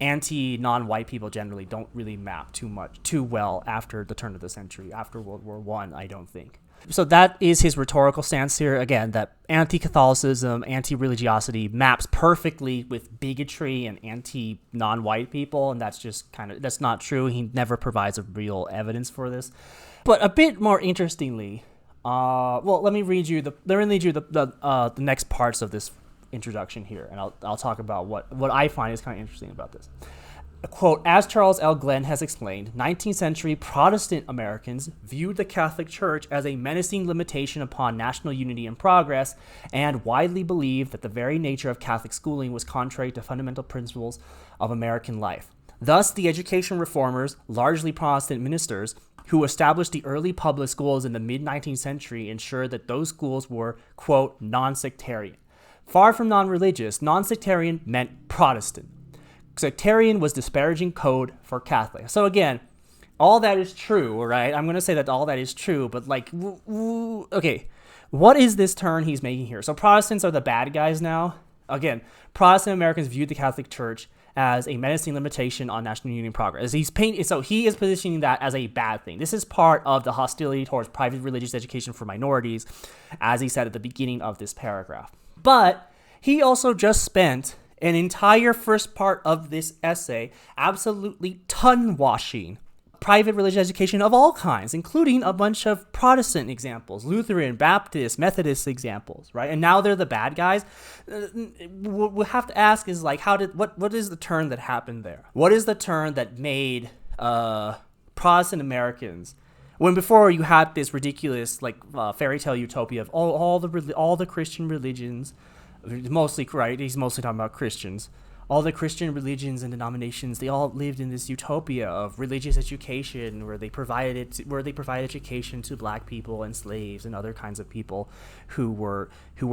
Speaker 1: anti-non-white people generally don't really map too well after the turn of the century, after World War I don't think. So that is his rhetorical stance here. Again, that anti-Catholicism, anti-religiosity maps perfectly with bigotry and anti-non-white people, and that's not true. He never provides a real evidence for this. But a bit more interestingly, let me read you the next parts of this introduction here, and I'll talk about what I find is kind of interesting about this. Quote, as Charles L. Glenn has explained, 19th century Protestant Americans viewed the Catholic Church as a menacing limitation upon national unity and progress, and widely believed that the very nature of Catholic schooling was contrary to fundamental principles of American life. Thus, the education reformers, largely Protestant ministers, who established the early public schools in the mid-19th century, ensured that those schools were, quote, non-sectarian. Far from non-religious, non-sectarian meant Protestant. Sectarian was disparaging code for Catholic. So again, all that is true, right? I'm going to say that all that is true, but like, okay, what is this turn he's making here? So Protestants are the bad guys now. Again, Protestant Americans viewed the Catholic Church as a menacing limitation on national union progress. So he is positioning that as a bad thing. This is part of the hostility towards private religious education for minorities, as he said at the beginning of this paragraph. But he also just spent an entire first part of this essay absolutely ton-washing private religious education of all kinds, including a bunch of Protestant examples, Lutheran, Baptist, Methodist examples, right? And now they're the bad guys. What we have to ask is like, what is the turn that happened there? What is the turn that made Protestant Americans, when before you had this ridiculous like fairy tale utopia of all the Christian religions, mostly, right? He's mostly talking about Christians. All the Christian religions and denominations, they all lived in this utopia of religious education where they provided education to black people and slaves and other kinds of people who were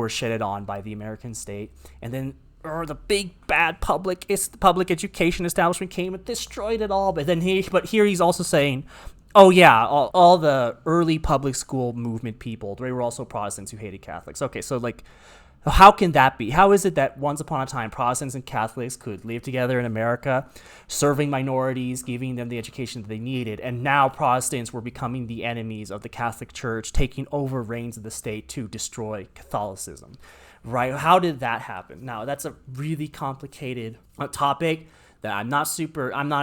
Speaker 1: shedded on by the American state. And then the big bad public education establishment came and destroyed it all. But here he's also saying, oh yeah, all the early public school movement people, they were also Protestants who hated Catholics. Okay, so like, how can that be? How is it that once upon a time Protestants and Catholics could live together in America, serving minorities, giving them the education that they needed, and now Protestants were becoming the enemies of the Catholic Church, taking over reins of the state to destroy Catholicism, right? How did that happen? Now, that's a really complicated topic that I'm not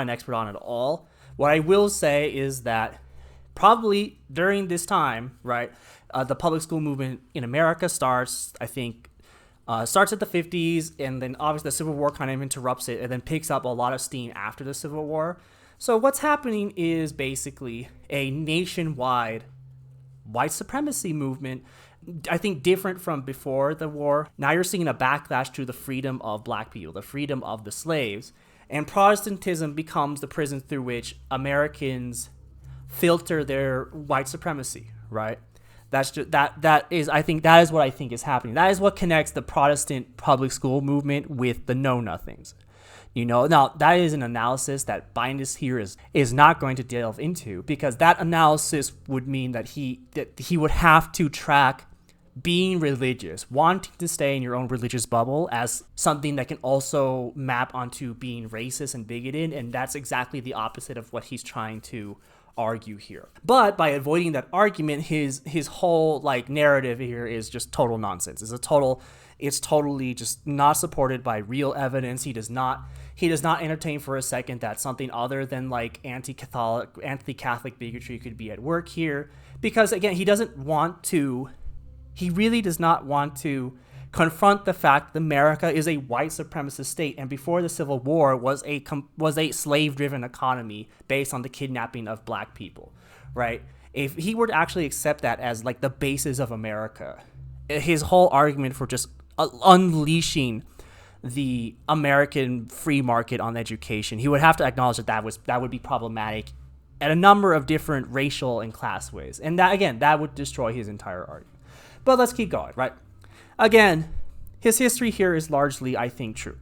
Speaker 1: an expert on at all. What I will say is that probably during this time, right, the public school movement in America starts at the 50s, and then obviously the Civil War kind of interrupts it and then picks up a lot of steam after the Civil War. So what's happening is basically a nationwide white supremacy movement I think different from before the war. Now you're seeing a backlash to the freedom of black people, the freedom of the slaves, and Protestantism becomes the prism through which Americans filter their white supremacy, right? That's just, that is I think that is what I think is happening. That is what connects the Protestant public school movement with the Know Nothings. Now that is an analysis that Bindas here is not going to delve into, because that analysis would mean that he would have to track being religious, wanting to stay in your own religious bubble as something that can also map onto being racist and bigoted, and that's exactly the opposite of what he's trying to argue here. But by avoiding that argument, his whole like narrative here is just total nonsense. It's totally just not supported by real evidence. He does not entertain for a second that something other than like anti-Catholic bigotry could be at work here, because again, he really does not want to confront the fact that America is a white supremacist state, and before the Civil War was a slave-driven economy based on the kidnapping of black people, right? If he were to actually accept that as like the basis of America, his whole argument for just unleashing the American free market on education, he would have to acknowledge that would be problematic at a number of different racial and class ways, and that would destroy his entire argument. But let's keep going, right? Again, his history here is largely, I think, true.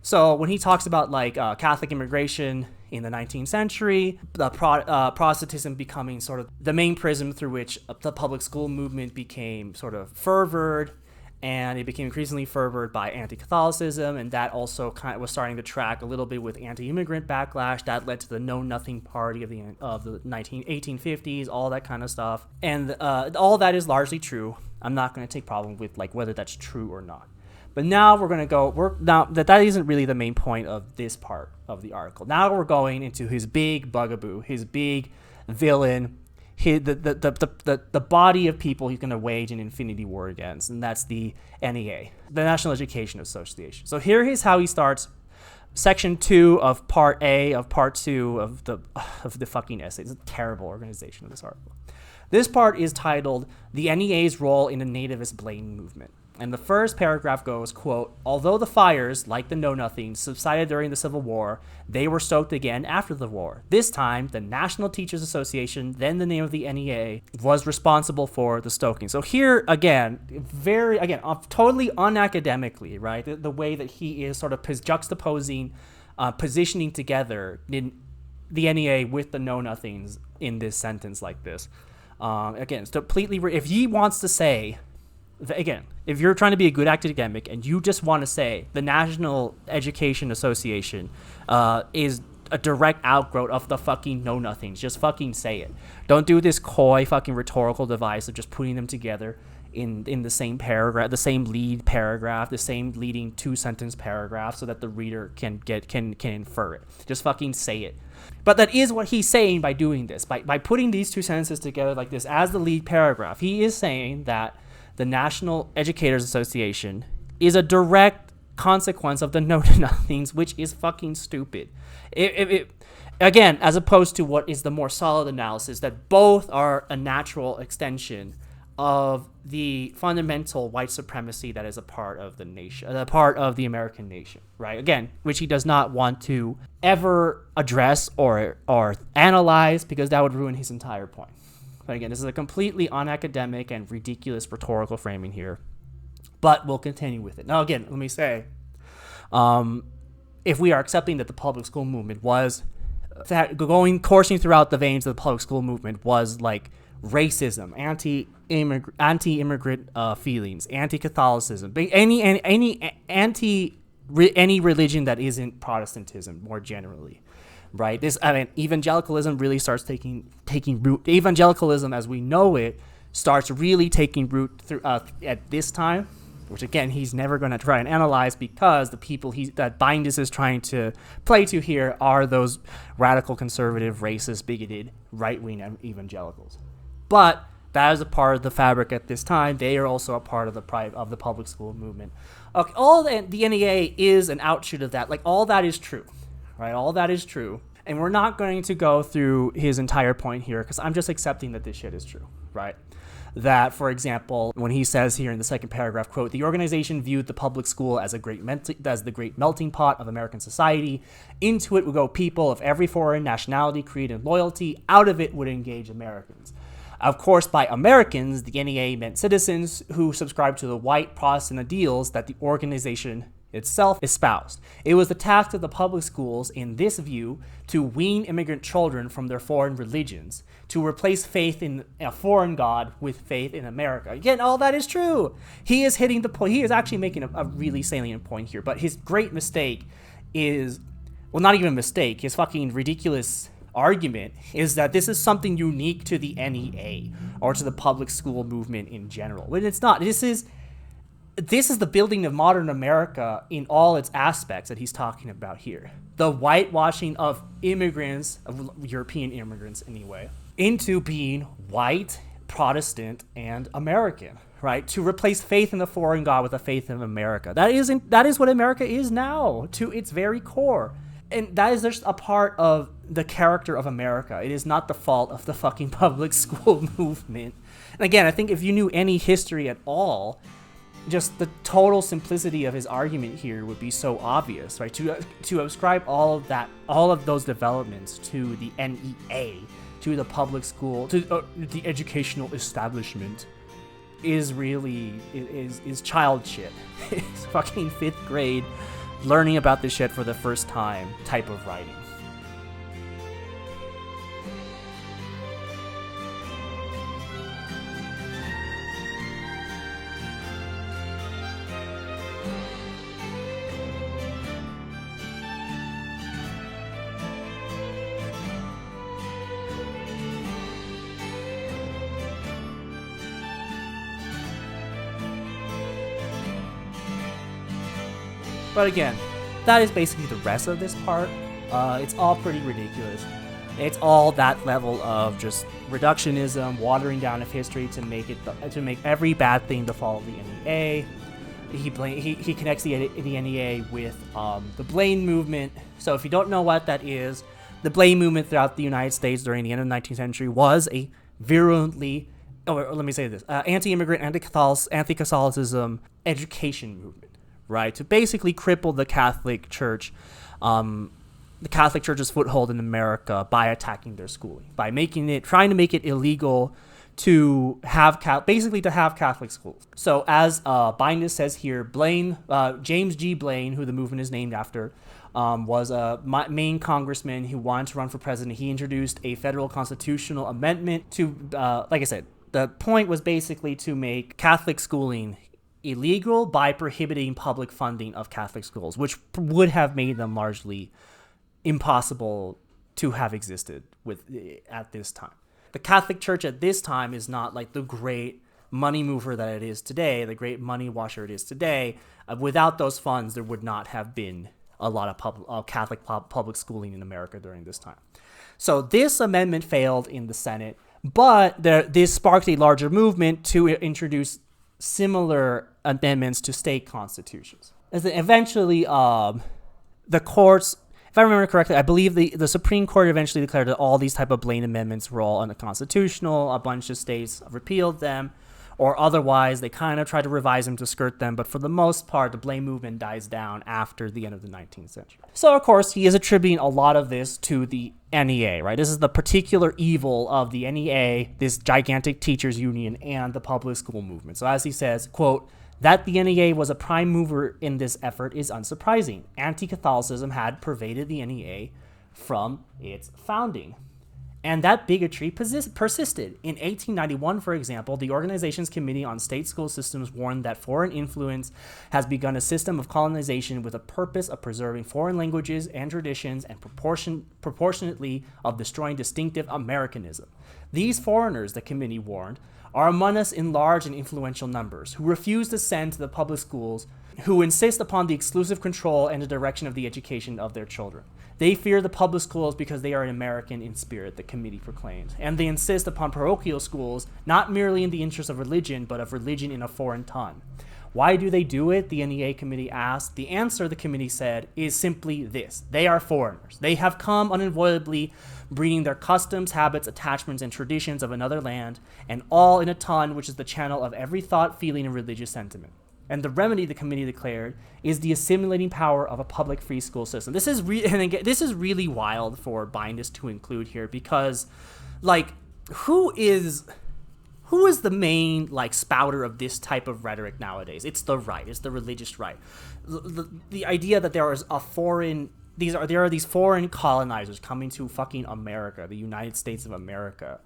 Speaker 1: So when he talks about like Catholic immigration in the 19th century, the Protestantism becoming sort of the main prism through which the public school movement became sort of fervored, and it became increasingly fervored by anti-Catholicism, and that also kind of was starting to track a little bit with anti-immigrant backlash. That led to the Know Nothing Party of the 1850s, all that kind of stuff, and all that is largely true. I'm not going to take problem with like whether that's true or not. But now that isn't really the main point of this part of the article. Now we're going into his big bugaboo, his big villain, the body of people he's going to wage an infinity war against, and that's the NEA, the National Education Association. So here is how he starts section 2 of part A of part 2 of the fucking essay. It's a terrible organization of this article. This part is titled "The NEA's Role in the Nativist Blame Movement." And the first paragraph goes, quote, "Although the fires, like the Know-Nothings, subsided during the Civil War, they were stoked again after the war. This time, the National Teachers Association, then the name of the NEA, was responsible for the stoking." So here, again, totally unacademically, right? The way that he is sort of juxtaposing, positioning together in the NEA with the Know-Nothings in this sentence like this. Again, it's completely, if he wants to say, again, if you're trying to be a good academic and you just want to say the National Education Association is a direct outgrowth of the fucking Know-Nothings, just fucking say it. Don't do this coy fucking rhetorical device of just putting them together in the same paragraph, the same lead paragraph, the same leading 2-sentence paragraph, so that the reader can infer it. Just fucking say it. But that is what he's saying by doing this, by putting these 2 sentences together like this as the lead paragraph. He is saying that the National Educators Association is a direct consequence of the Know-Nothings, which is fucking stupid. Again, as opposed to what is the more solid analysis, that both are a natural extension of the fundamental white supremacy that is a part of the nation, a part of the American nation, right? Again, which he does not want to ever address or analyze, because that would ruin his entire point. But again, this is a completely unacademic and ridiculous rhetorical framing here, but we'll continue with it. Now, again, let me say, if we are accepting that the public school movement was coursing throughout the veins of the public school movement was like racism, anti-immigrant feelings, anti-Catholicism, any religion that isn't Protestantism more generally, right? Evangelicalism really starts taking root. Evangelicalism, as we know it, starts really taking root through at this time, which again he's never going to try and analyze, because the people that Bindas is trying to play to here are those radical conservative, racist, bigoted, right-wing evangelicals. But that is a part of the fabric at this time. They are also a part of the public school movement. Okay, the NEA is an outshoot of that. Like, all that is true, right? All that is true. And we're not going to go through his entire point here, because I'm just accepting that this shit is true, right? that, for example, when he says here in the second paragraph, quote, the organization viewed the public school as the great melting pot of American society. Into it would go people of every foreign nationality, creed, and loyalty. Out of it would engage Americans. Of course, by Americans, the NEA meant citizens who subscribed to the white Protestant ideals that the organization itself espoused. It was the task of the public schools, in this view, to wean immigrant children from their foreign religions, to replace faith in a foreign god with faith in America. Again, all that is true. He is hitting the point. He is actually making a really salient point here, but his great mistake is, well, not even a mistake, his fucking ridiculous argument is that this is something unique to the NEA or to the public school movement in general. But it's not. This is the building of modern America in all its aspects that he's talking about here. The whitewashing of immigrants, of European immigrants anyway, into being white, Protestant, and American, right? To replace faith in the foreign god with a faith in America. That is what America is now, to its very core. And that is just a part of the character of America. It is not the fault of the fucking public school movement. And again, I think if you knew any history at all, just the total simplicity of his argument here would be so obvious, right? To ascribe all of those developments to the NEA, to the public school, to the educational establishment, is really is child shit. It's fucking 5th grade learning about this shit for the first time type of writing. But again, that is basically the rest of this part. It's all pretty ridiculous. It's all that level of just reductionism, watering down of history to make every bad thing the fault of the NEA. He connects the NEA with the Blaine movement. So if you don't know what that is, the Blaine movement throughout the United States during the end of the 19th century was a virulently, anti-immigrant, anti-Catholicism education movement. Right, to basically cripple the Catholic Church, the Catholic Church's foothold in America by attacking their schooling, by trying to make it illegal to have Catholic schools. So as Bindas says here, James G. Blaine, who the movement is named after, was a Maine congressman who wanted to run for president. He introduced a federal constitutional amendment to, like I said, the point was basically to make Catholic schooling illegal by prohibiting public funding of Catholic schools, which would have made them largely impossible to have existed at this time. The Catholic Church at this time is not like the great money mover that it is today, the great money washer it is today. Without those funds, there would not have been a lot of Catholic public schooling in America during this time. So this amendment failed in the Senate, but this sparked a larger movement to introduce similar amendments to state constitutions. And then eventually, the courts, if I remember correctly, I believe the Supreme Court eventually declared that all these type of Blaine amendments were all unconstitutional. A bunch of states repealed them, or otherwise they kind of tried to revise them to skirt them. But for the most part, the Blaine movement dies down after the end of the 19th century. So, of course, he is attributing a lot of this to the NEA, right? This is the particular evil of the NEA, this gigantic teachers union, and the public school movement. So as he says, quote, that the NEA was a prime mover in this effort is unsurprising. Anti-Catholicism had pervaded the NEA from its founding. And that bigotry persisted. In 1891, for example, the organization's Committee on State School Systems warned that foreign influence has begun a system of colonization with a purpose of preserving foreign languages and traditions and proportionately of destroying distinctive Americanism. These foreigners, the committee warned, are among us in large and influential numbers, who refuse to send to the public schools, who insist upon the exclusive control and the direction of the education of their children. They fear the public schools because they are American in spirit, the committee proclaimed, and they insist upon parochial schools, not merely in the interest of religion, but of religion in a foreign tongue. Why do they do it? The NEA committee asked. The answer, the committee said, is simply this. They are foreigners. They have come unavoidably, bringing their customs, habits, attachments, and traditions of another land, and all in a ton, which is the channel of every thought, feeling, and religious sentiment. And the remedy, the committee declared, is the assimilating power of a public free school system. This is this is really wild for Bindas to include here, because, like, who is the main, like, spouter of this type of rhetoric nowadays? It's the right. It's the religious right. The idea that there are these foreign colonizers coming to fucking America, the United States of America,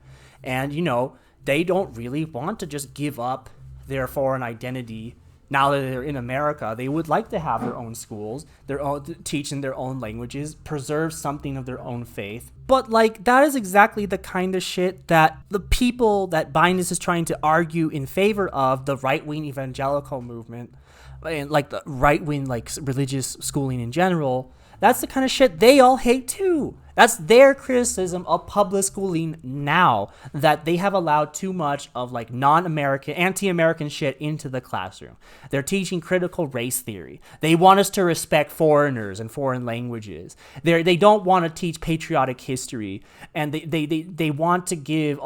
Speaker 1: and, you know, they don't really want to just give up their foreign identity. Now that they're in America, they would like to have their own schools, their own, teach in their own languages, preserve something of their own faith. But, like, that is exactly the kind of shit that the people that Bindas is trying to argue in favor of, the right-wing evangelical movement, and, like, the right-wing, like, religious schooling in general, that's the kind of shit they all hate too. That's their criticism of public schooling now, that they have allowed too much of, like, non-American, anti-American shit into the classroom. They're teaching critical race theory. They want us to respect foreigners and foreign languages. They don't want to teach patriotic history, and they want to give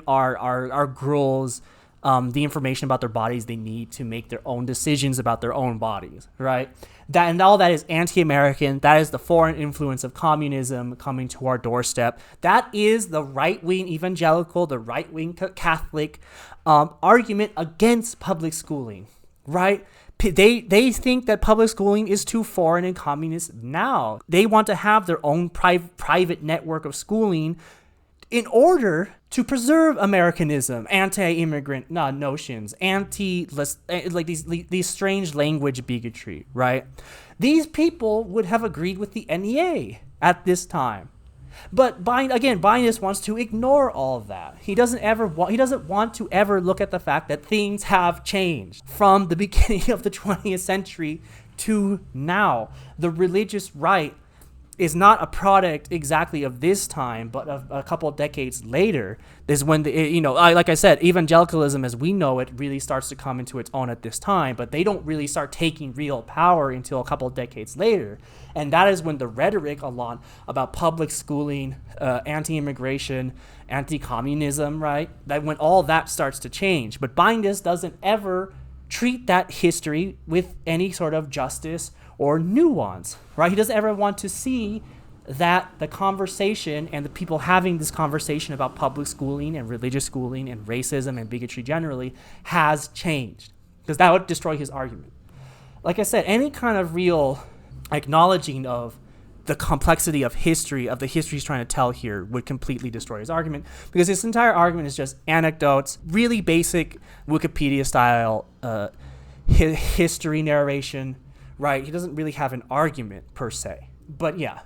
Speaker 1: our girls the information about their bodies they need to make their own decisions about their own bodies, right? That, and all that is anti-American. That is the foreign influence of communism coming to our doorstep. That is the right-wing evangelical, the right-wing Catholic argument against public schooling, right? They think that public schooling is too foreign and communist now. They want to have their own private network of schooling in order to preserve Americanism, anti-immigrant notions, like these strange language bigotry, right? These people would have agreed with the NEA at this time. But Bindas wants to ignore all of that. He doesn't want to ever look at the fact that things have changed from the beginning of the 20th century to now. The religious right is not a product exactly of this time, but of a couple of decades later is when like I said, evangelicalism as we know it really starts to come into its own at this time, but they don't really start taking real power until a couple of decades later. And that is when the rhetoric about public schooling, anti-immigration, anti-communism, right? That when all that starts to change. But Bindas doesn't ever treat that history with any sort of justice or nuance, right? He doesn't ever want to see that the conversation and the people having this conversation about public schooling and religious schooling and racism and bigotry generally has changed, because that would destroy his argument. Like I said, any kind of real acknowledging of the complexity of history, of the history he's trying to tell here, would completely destroy his argument, because his entire argument is just anecdotes, really basic Wikipedia style history narration, right? He doesn't really have an argument per se. But yeah,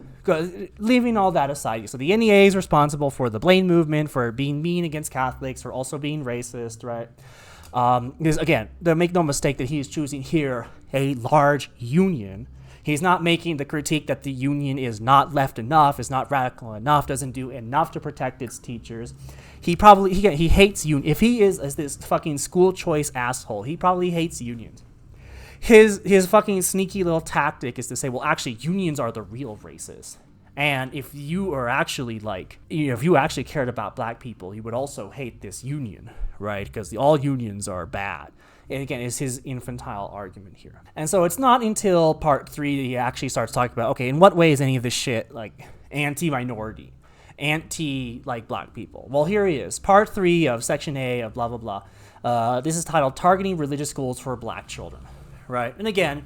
Speaker 1: leaving all that aside, so the NEA is responsible for the Blaine movement, for being mean against Catholics, for also being racist, right? Because again, make no mistake that he is choosing here a large union. He's not making the critique that the union is not left enough, is not radical enough, doesn't do enough to protect its teachers. He hates union. If he is this fucking school choice asshole, he probably hates unions. His fucking sneaky little tactic is to say, well, actually, unions are the real racists. And if you are actually if you actually cared about black people, you would also hate this union, right? Because all unions are bad. And again, it's his infantile argument here. And so it's not until part 3 that he actually starts talking about, okay, in what way is any of this shit anti-minority, black people? Well, here he is, part 3 of section A of blah, blah, blah. This is titled Targeting Religious Schools for Black Children. Right, and again,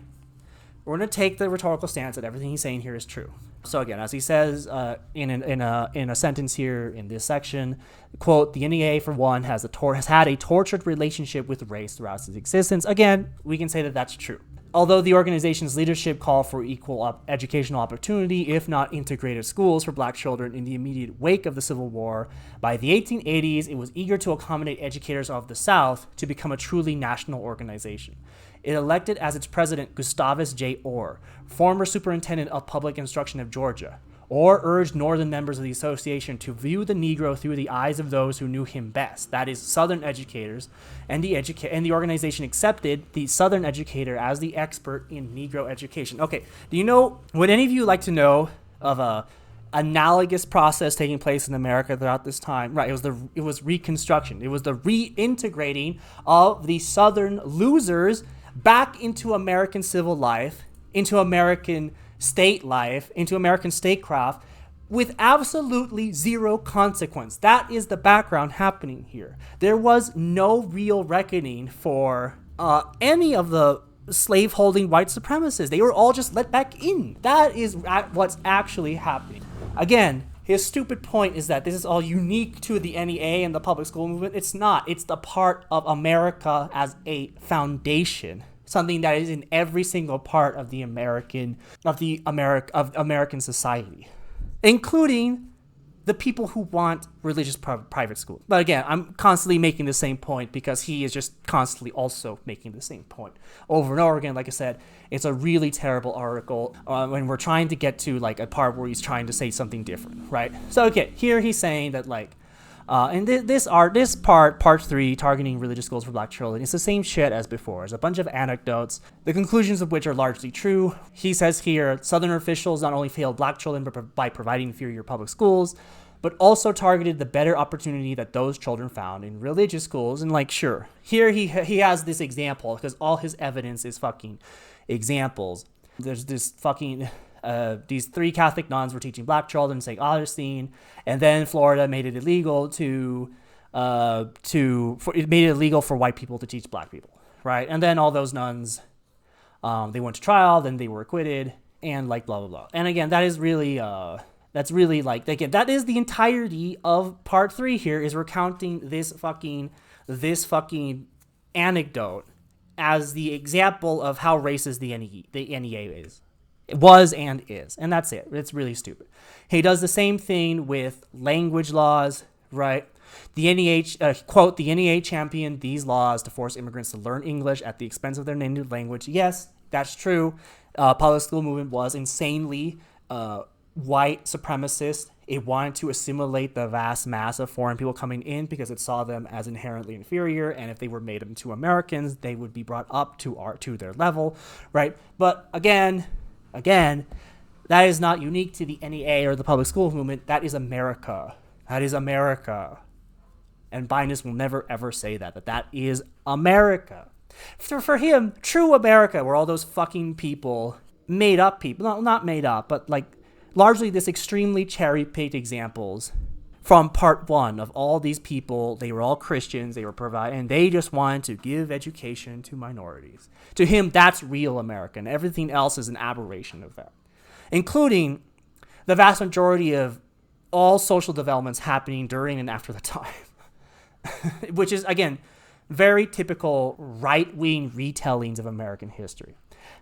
Speaker 1: we're going to take the rhetorical stance that everything he's saying here is true. So again, as he says in a sentence here in this section, quote, the NEA for one has had a tortured relationship with race throughout its existence. Again, we can say that that's true. Although the organization's leadership called for equal educational opportunity, if not integrated schools for black children in the immediate wake of the Civil War, by the 1880s, it was eager to accommodate educators of the South to become a truly national organization. It elected as its president Gustavus J. Orr, former superintendent of public instruction of Georgia. or urged Northern members of the association to view the Negro through the eyes of those who knew him best. That is, Southern educators, and the organization accepted the Southern educator as the expert in Negro education. Okay, do you know, would any of you like to know of a analogous process taking place in America throughout this time? Right, it was Reconstruction. It was the reintegrating of the Southern losers back into American civil life, into American state life, into American statecraft, with absolutely zero consequence. That is the background happening here. There was no real reckoning for any of the slave-holding white supremacists. They were all just let back in. That is what's actually happening. Again, his stupid point is that this is all unique to the NEA and the public school movement. It's not. It's the part of America as a foundation. Something that is in every single part of American society, including the people who want religious private schools. But again, I'm constantly making the same point because he is just constantly also making the same point over and over again. Like I said, it's a really terrible article when we're trying to get to like a part where he's trying to say something different, right? So okay, here he's saying that like, and this part 3, targeting religious schools for black children, it's the same shit as before. It's a bunch of anecdotes, the conclusions of which are largely true. He says here, Southern officials not only failed black children by providing inferior public schools, but also targeted the better opportunity that those children found in religious schools. And like, sure, here he has this example because all his evidence is fucking examples. There's this fucking... these 3 Catholic nuns were teaching black children St. Augustine, and then Florida made it illegal for white people to teach black people, right? And then all those nuns, they went to trial, then they were acquitted, and like blah blah blah. And again, that is really that is the entirety of part 3 here, is recounting this fucking anecdote as the example of how racist the NEA is. Was and is, and that's it. It's really stupid. He does the same thing with language laws, right? The NEA, quote, the NEA championed these laws to force immigrants to learn English at the expense of their native language. Yes, that's true. Public school movement was insanely white supremacist. It wanted to assimilate the vast mass of foreign people coming in because it saw them as inherently inferior, and if they were made into Americans, they would be brought up to their level, right? But again, that is not unique to the NEA or the public school movement. That is America. That is America. And Bindas will never, ever say that that is America. For him, true America, were all those fucking people, made up people, not made up, but like largely this extremely cherry-picked examples from part 1 of all these people. They were all Christians, they were and they just wanted to give education to minorities. To him, that's real America, and everything else is an aberration of that, including the vast majority of all social developments happening during and after the time, which is, again, very typical right-wing retellings of American history,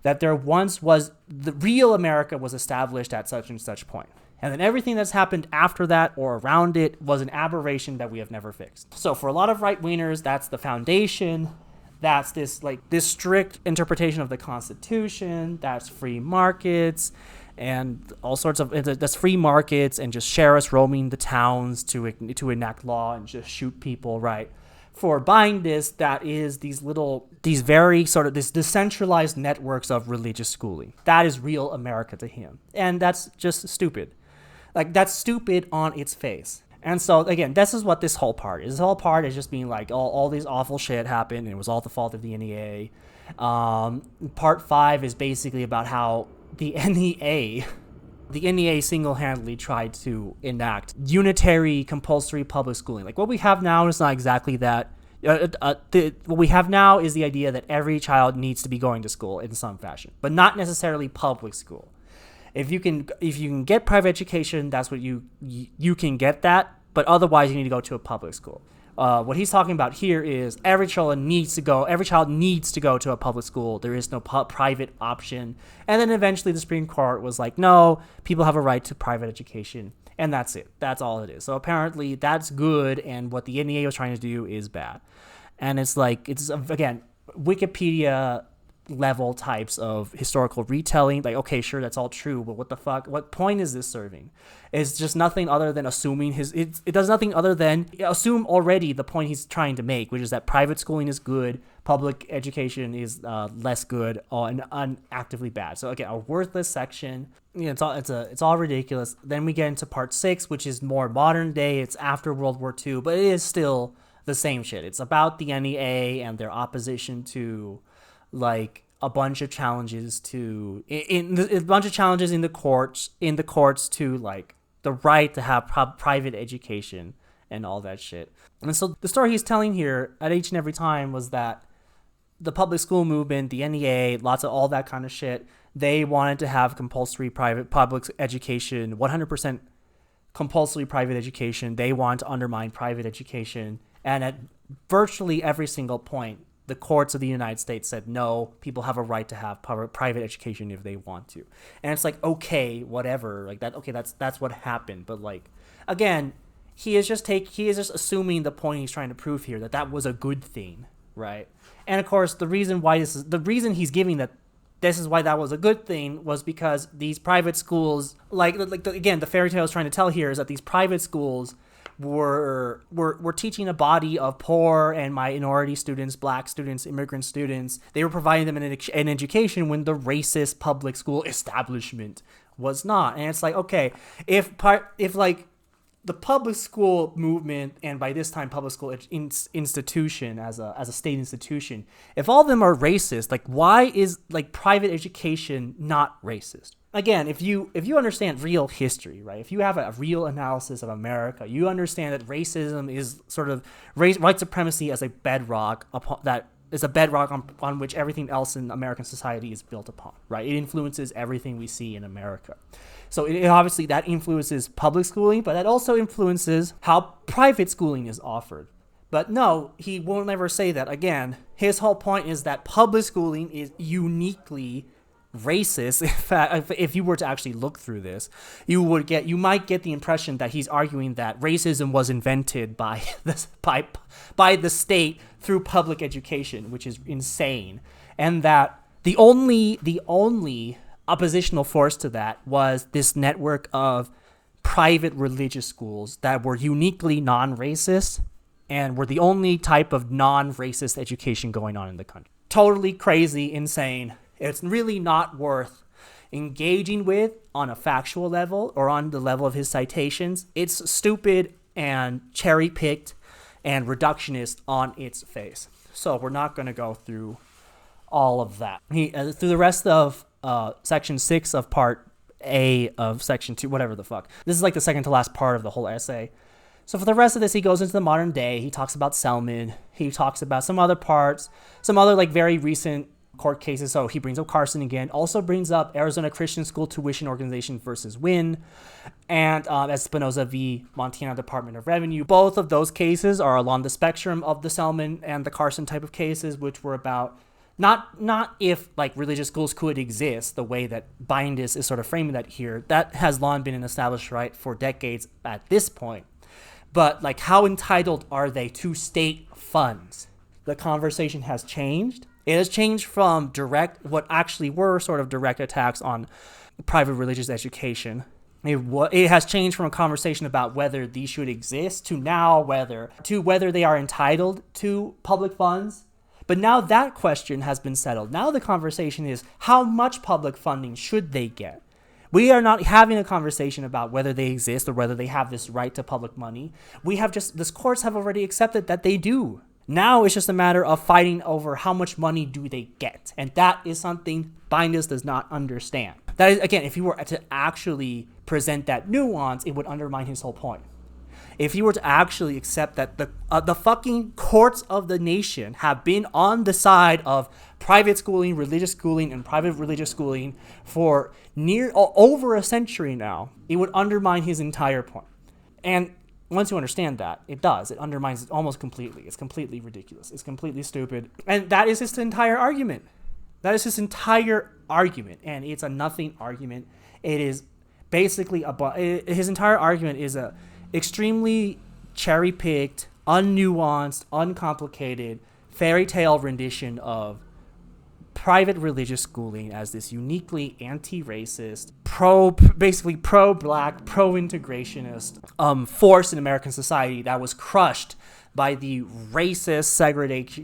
Speaker 1: that there once was, the real America was established at such and such point. And then everything that's happened after that or around it was an aberration that we have never fixed. So for a lot of right-wingers, that's the foundation. That's this strict interpretation of the Constitution. That's free markets and all sorts of, that's free markets and just sheriffs roaming the towns to enact law and just shoot people, right? For Bindas, that is these very sort of this decentralized networks of religious schooling. That is real America to him. And that's just stupid. Like, that's stupid on its face. And so, again, this is what this whole part is. This whole part is just being like, all this awful shit happened, and it was all the fault of the NEA. Part 5 is basically about how the NEA single-handedly tried to enact unitary compulsory public schooling. Like, what we have now is not exactly that. What we have now is the idea that every child needs to be going to school in some fashion, but not necessarily public school. If you can get private education, that's what you can get that, but otherwise you need to go to a public school. What he's talking about here is every child needs to go to a public school. There is no private option. And then eventually the Supreme Court was like, no, people have a right to private education. And that's it. That's all it is. So apparently that's good, and what the NEA was trying to do is bad. And it's like, it's, again, Wikipedia level types of historical retelling. Like, okay, sure, that's all true, but what the fuck? What point is this serving? It's just nothing other than assuming it does nothing other than assume already the point he's trying to make, which is that private schooling is good, public education is less good, and actively bad. So again, a worthless section. It's all ridiculous. Then we get into part 6, which is more modern day. It's after World War II, but it is still the same shit. It's about the NEA and their opposition to like a bunch of challenges to in the courts to like the right to have private education and all that shit. And so the story he's telling here at each and every time was that the public school movement, the NEA, lots of all that kind of shit, they wanted to have compulsory public education, 100% compulsory private education. They want to undermine private education. And at virtually every single point, the courts of the United States said, no, people have a right to have private education if they want to. And it's like, okay, whatever, like that. Okay, that's what happened. But like, again, he is just assuming the point he's trying to prove here, that was a good thing, right? And of course, the reason he's giving that this is why that was a good thing was because these private schools, again, the fairy tale is trying to tell here is that these private schools were teaching a body of poor and minority students, black students, immigrant students. They were providing them an education when the racist public school establishment was not. And it's like, okay, if like the public school movement, and by this time public school institution as a state institution, if all of them are racist, like why is like private education not racist? Again, if you understand real history, right? If you have a real analysis of America, you understand that racism is sort of white supremacy as a bedrock on which everything else in American society is built upon, right? It influences everything we see in America. So it obviously that influences public schooling, but that also influences how private schooling is offered. But no, he won't ever say that. Again, his whole point is that public schooling is uniquely racist. In fact, if you were to actually look through this, you might get the impression that he's arguing that racism was invented by the state through public education, which is insane, and that the only oppositional force to that was this network of private religious schools that were uniquely non-racist and were the only type of non-racist education going on in the country. Totally crazy, insane. It's really not worth engaging with on a factual level or on the level of his citations. It's stupid and cherry-picked and reductionist on its face. So we're not going to go through all of that. Through the rest of section 6 of part A of section 2, whatever the fuck. This is like the second to last part of the whole essay. So for the rest of this, he goes into the modern day. He talks about Selman. He talks about some other parts, some other like very recent court cases. So he brings up Carson again, also brings up Arizona Christian School Tuition Organization versus Wynn, and Espinoza v. Montana Department of Revenue. Both of those cases are along the spectrum of the Selman and the Carson type of cases, which were about not if like religious schools could exist the way that Bindas is sort of framing that here. That has long been an established right for decades at this point. But like, how entitled are they to state funds? The conversation has changed. It has changed from what actually were sort of direct attacks on private religious education. It has changed from a conversation about whether these should exist to now whether they are entitled to public funds. But now that question has been settled. Now the conversation is how much public funding should they get? We are not having a conversation about whether they exist or whether they have this right to public money. This courts have already accepted that they do. Now it's just a matter of fighting over how much money do they get. And that is something Bindas does not understand. That is, again, if he were to actually present that nuance, it would undermine his whole point. If you were to actually accept that the fucking courts of the nation have been on the side of private schooling, religious schooling, and private religious schooling for over a century now, it would undermine his entire point. And once you understand that, it does. It undermines it almost completely. It's completely ridiculous. It's completely stupid. And that is his entire argument. And it's a nothing argument. It is basically his entire argument is a extremely cherry-picked, unnuanced, uncomplicated fairy tale rendition of private religious schooling as this uniquely anti-racist, basically pro-black, pro-integrationist force in American society that was crushed by the racist,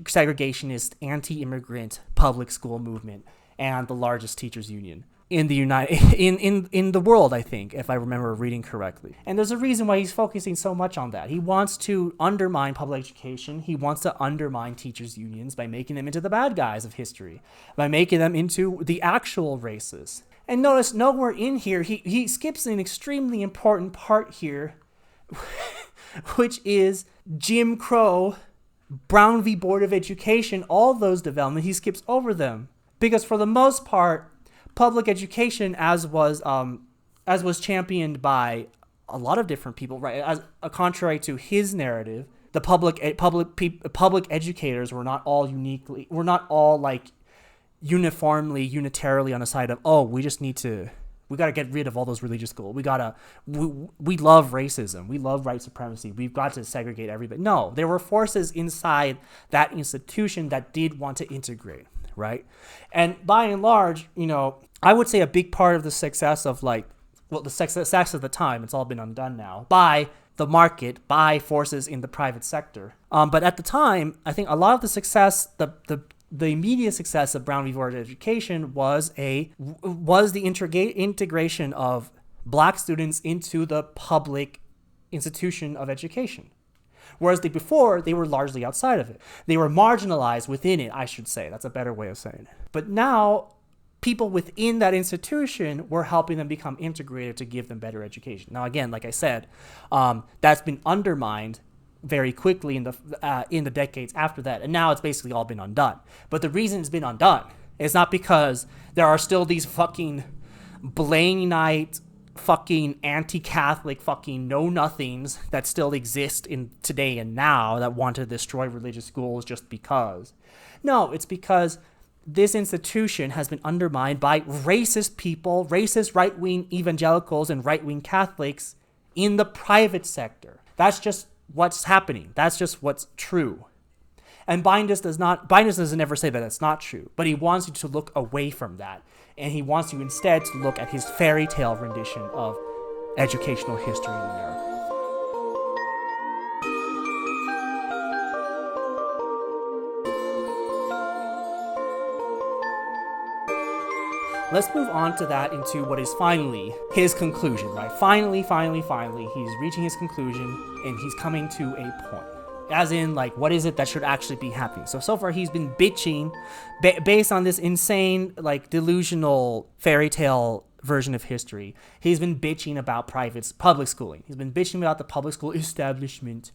Speaker 1: segregationist, anti-immigrant public school movement and the largest teachers union in the in the world, I think, if I remember reading correctly. And there's a reason why he's focusing so much on that. He wants to undermine public education. He wants to undermine teachers unions by making them into the bad guys of history, by making them into the actual racists. And notice nowhere in here, he skips an extremely important part here, which is Jim Crow, Brown v. Board of Education, all those developments, he skips over them. Because for the most part, public education, as was championed by a lot of different people, right? As contrary to his narrative, the public educators were not all unitarily on the side of, oh, we got to get rid of all those religious schools. We love racism. We love white supremacy. We've got to segregate everybody. No, there were forces inside that institution that did want to integrate, right? And by and large, I would say a big part of the success of the success of the time, it's all been undone now, by the market, by forces in the private sector. But at the time, I think a lot of the success, the immediate success of Brown v. Board of Education was the integration of black students into the public institution of education. Whereas before, they were largely outside of it. They were marginalized within it, I should say. That's a better way of saying it. But now, people within that institution were helping them become integrated to give them better education. Now, again, like I said, that's been undermined very quickly in the decades after that, and now it's basically all been undone. But the reason it's been undone is not because there are still these fucking Blainite, fucking anti-Catholic, fucking know-nothings that still exist in today and now that want to destroy religious schools just because. No, it's because this institution has been undermined by racist people, racist right-wing evangelicals and right-wing Catholics in the private sector. That's just what's happening. That's just what's true. And Bindas doesn't ever say that it's not true, but he wants you to look away from that. And he wants you instead to look at his fairy tale rendition of educational history in America. Let's move on to that into what is finally his conclusion, right? Finally, he's reaching his conclusion and he's coming to a point. As in, what is it that should actually be happening? So far he's been bitching based on this insane, delusional fairy tale version of history. He's been bitching about public schooling. He's been bitching about the public school establishment.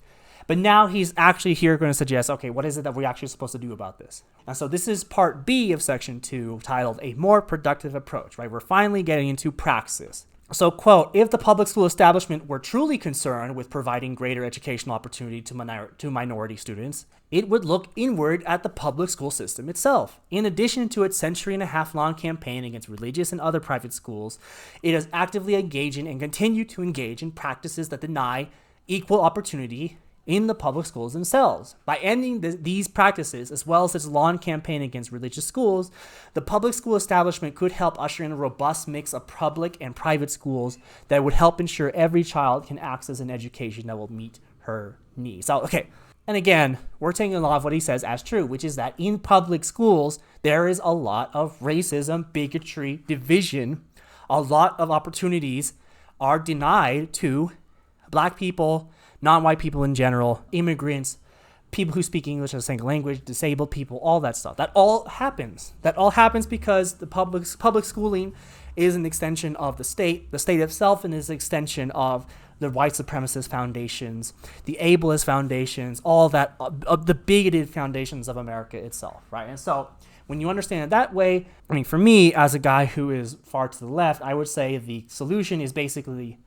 Speaker 1: But now he's actually here going to suggest, okay, what is it that we're actually supposed to do about this? And so this is part B of section 2, titled A More Productive Approach, right? We're finally getting into praxis. So, quote, if the public school establishment were truly concerned with providing greater educational opportunity to minority students, it would look inward at the public school system itself. In addition to its century-and-a-half-long campaign against religious and other private schools, it is actively engaging and continue to engage in practices that deny equal opportunity in the public schools themselves. By ending these practices, as well as its long campaign against religious schools, the public school establishment could help usher in a robust mix of public and private schools that would help ensure every child can access an education that will meet her needs. So, okay. And again, we're taking a lot of what he says as true, which is that in public schools, there is a lot of racism, bigotry, division. A lot of opportunities are denied to black people, non-white people in general, immigrants, people who speak English as a second language, disabled people, all that stuff. That all happens. That all happens because the public schooling is an extension of the state. The state itself is an extension of the white supremacist foundations, the ableist foundations, all that, the bigoted foundations of America itself, right? And so when you understand it that way, I mean, for me, as a guy who is far to the left, I would say the solution is basically,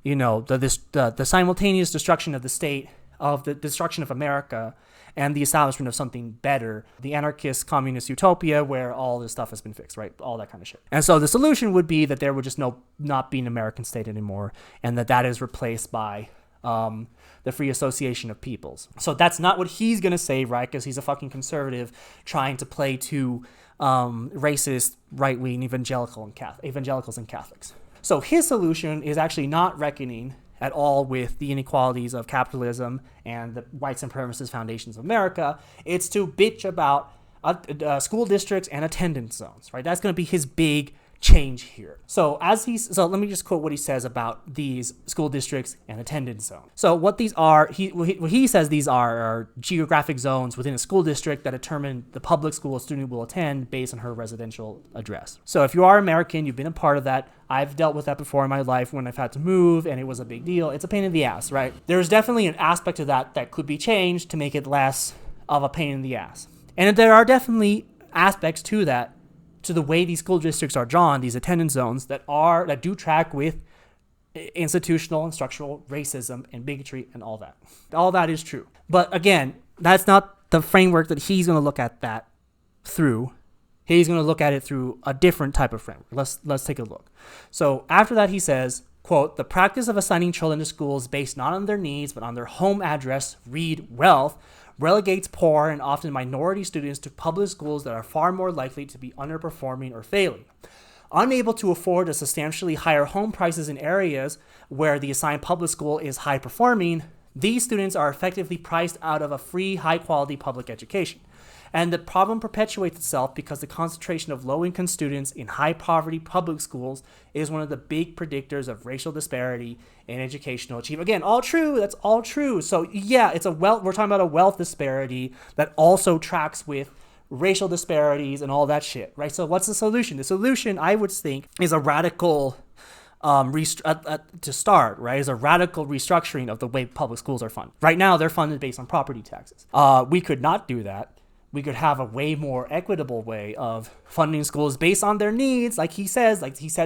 Speaker 1: the simultaneous destruction of the state, of the destruction of America, and the establishment of something better, the anarchist communist utopia where all this stuff has been fixed, right? All that kind of shit. And so the solution would be that there would just not be an American state anymore, and that is replaced by the free association of peoples. So that's not what he's going to say, right? Because he's a fucking conservative trying to play to racist right-wing evangelicals and Catholics. So his solution is actually not reckoning at all with the inequalities of capitalism and the white supremacist foundations of America. It's to bitch about school districts and attendance zones, right? That's going to be his big change here. So let me just quote what he says about these school districts and attendance zones. So what these are, he says these are geographic zones within a school district that determine the public school a student will attend based on her residential address. So if you are American, you've been a part of that. I've dealt with that before in my life when I've had to move and it was a big deal. It's a pain in the ass, right? There's definitely an aspect of that could be changed to make it less of a pain in the ass. And there are definitely aspects to that, to the way these school districts are drawn, these attendance zones that do track with institutional and structural racism and bigotry and all that. All that is true. But again, that's not the framework that he's going to look at that through. He's going to look at it through a different type of framework. Let's take a look. So after that, he says, quote, "The practice of assigning children to schools based not on their needs but on their home address, read wealth, relegates poor and often minority students to public schools that are far more likely to be underperforming or failing. Unable to afford a substantially higher home prices in areas where the assigned public school is high performing, these students are effectively priced out of a free, high-quality public education. And the problem perpetuates itself because the concentration of low-income students in high-poverty public schools is one of the big predictors of racial disparity in educational achievement." Again, all true. That's all true. So yeah, we're talking about a wealth disparity that also tracks with racial disparities and all that shit, right? So what's the solution? The solution, I would think, is a radical to start, right, is a radical restructuring of the way public schools are funded. Right now, they're funded based on property taxes. We could not do that. We could have a way more equitable way of funding schools based on their needs, like he says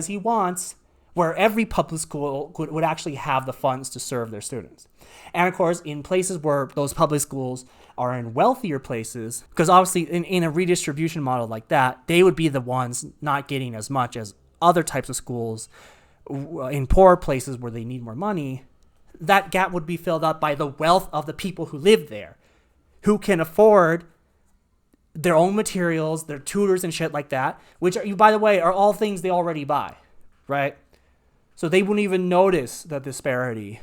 Speaker 1: he wants, where every public school would actually have the funds to serve their students. And of course, in places where those public schools are in wealthier places, because obviously in a redistribution model like that, they would be the ones not getting as much as other types of schools in poor places where they need more money. That gap would be filled up by the wealth of the people who live there, who can afford their own materials, their tutors and shit like that, which are, by the way, are all things they already buy, right? So they wouldn't even notice the disparity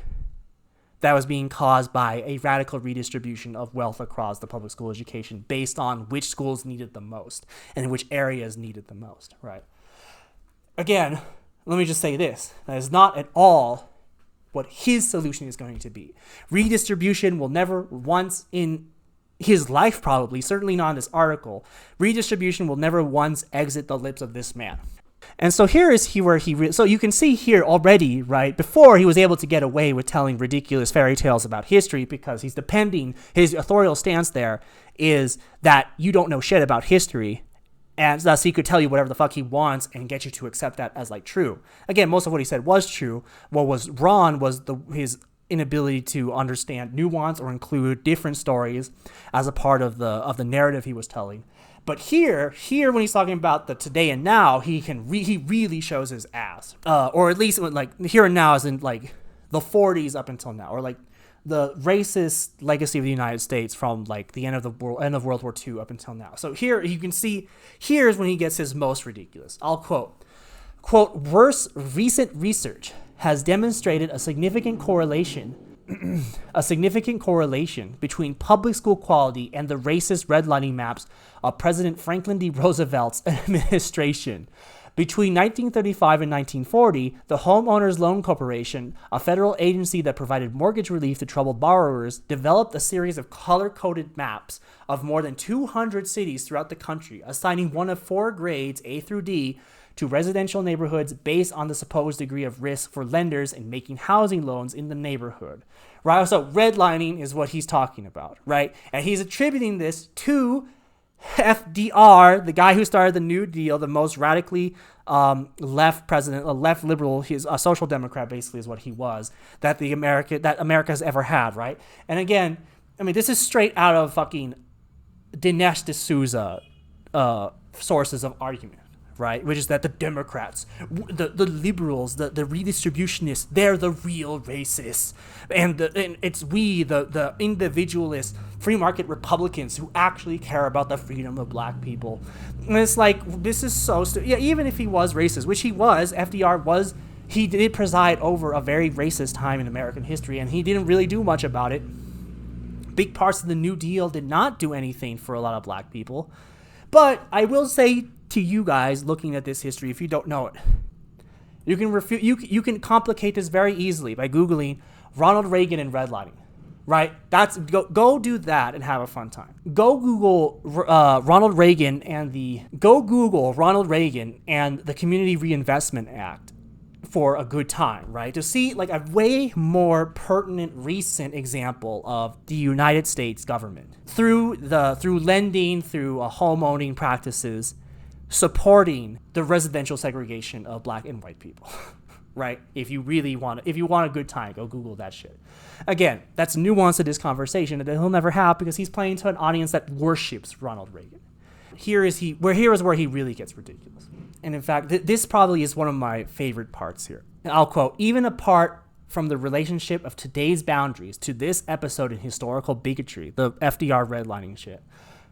Speaker 1: that was being caused by a radical redistribution of wealth across the public school education based on which schools needed the most and which areas needed the most, right? Again, let me just say this. That is not at all what his solution is going to be. Redistribution will never once in his life, probably, certainly not in this article, redistribution will never once exit the lips of this man. And so here is so you can see here already, right, before he was able to get away with telling ridiculous fairy tales about history because his authorial stance there is that you don't know shit about history, and thus he could tell you whatever the fuck he wants and get you to accept that as like true. Again, most of what he said was true. What was wrong was his inability to understand nuance or include different stories as a part of the narrative he was telling. But here when he's talking about the today and now, he really shows his ass, or at least like here and now, as in like the 40s up until now, or like the racist legacy of the United States from like the end of World War II up until now. So here you can see, here's when he gets his most ridiculous. I'll quote, "Worse, recent research has demonstrated a significant correlation between public school quality and the racist redlining maps of President Franklin D. Roosevelt's administration. Between 1935 and 1940, the Homeowners Loan Corporation, a federal agency that provided mortgage relief to troubled borrowers, developed a series of color-coded maps of more than 200 cities throughout the country, assigning one of 4 grades, A through D, to residential neighborhoods based on the supposed degree of risk for lenders in making housing loans in the neighborhood." Right? So redlining is what he's talking about, right? And he's attributing this to FDR, the guy who started the New Deal, the most radically left president, a left liberal, he's a social democrat basically is what he was, that America's ever had, right? And again, I mean, this is straight out of fucking Dinesh D'Souza sources of argument, right? Which is that the Democrats, the liberals, the redistributionists, they're the real racists, and it's we, the individualists, free market Republicans who actually care about the freedom of black people. And it's like, this is so yeah, even if he was racist, which he was, FDR was, he did preside over a very racist time in American history, and he didn't really do much about it. Big parts of the New Deal did not do anything for a lot of black people. But I will say to you guys looking at this history, if you don't know it, you can complicate this very easily by Googling Ronald Reagan and redlining, right? Go do that and have a fun time. Go Google Ronald Reagan and the Community Reinvestment Act for a good time, right? To see like a way more pertinent recent example of the United States government through lending, through homeowning practices, supporting the residential segregation of black and white people, right? If you want a good time, go Google that shit. Again, that's nuance to this conversation that he'll never have because he's playing to an audience that worships Ronald Reagan. Here is where he really gets ridiculous. And in fact, this probably is one of my favorite parts here. And I'll quote, "Even apart from the relationship of today's boundaries to this episode in historical bigotry," the FDR redlining shit,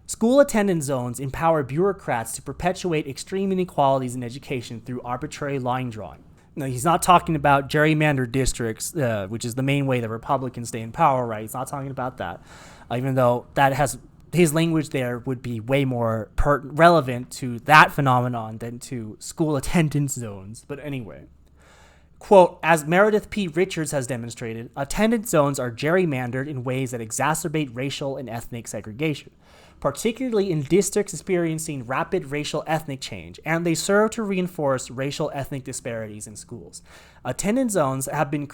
Speaker 1: "school attendance zones empower bureaucrats to perpetuate extreme inequalities in education through arbitrary line drawing." Now, he's not talking about gerrymandered districts, which is the main way that Republicans stay in power, right? He's not talking about that, even though that has... his language there would be way more relevant to that phenomenon than to school attendance zones. But anyway, quote, "As Meredith P. Richards has demonstrated, attendance zones are gerrymandered in ways that exacerbate racial and ethnic segregation, particularly in districts experiencing rapid racial ethnic change, and they serve to reinforce racial ethnic disparities in schools. Attendance zones have been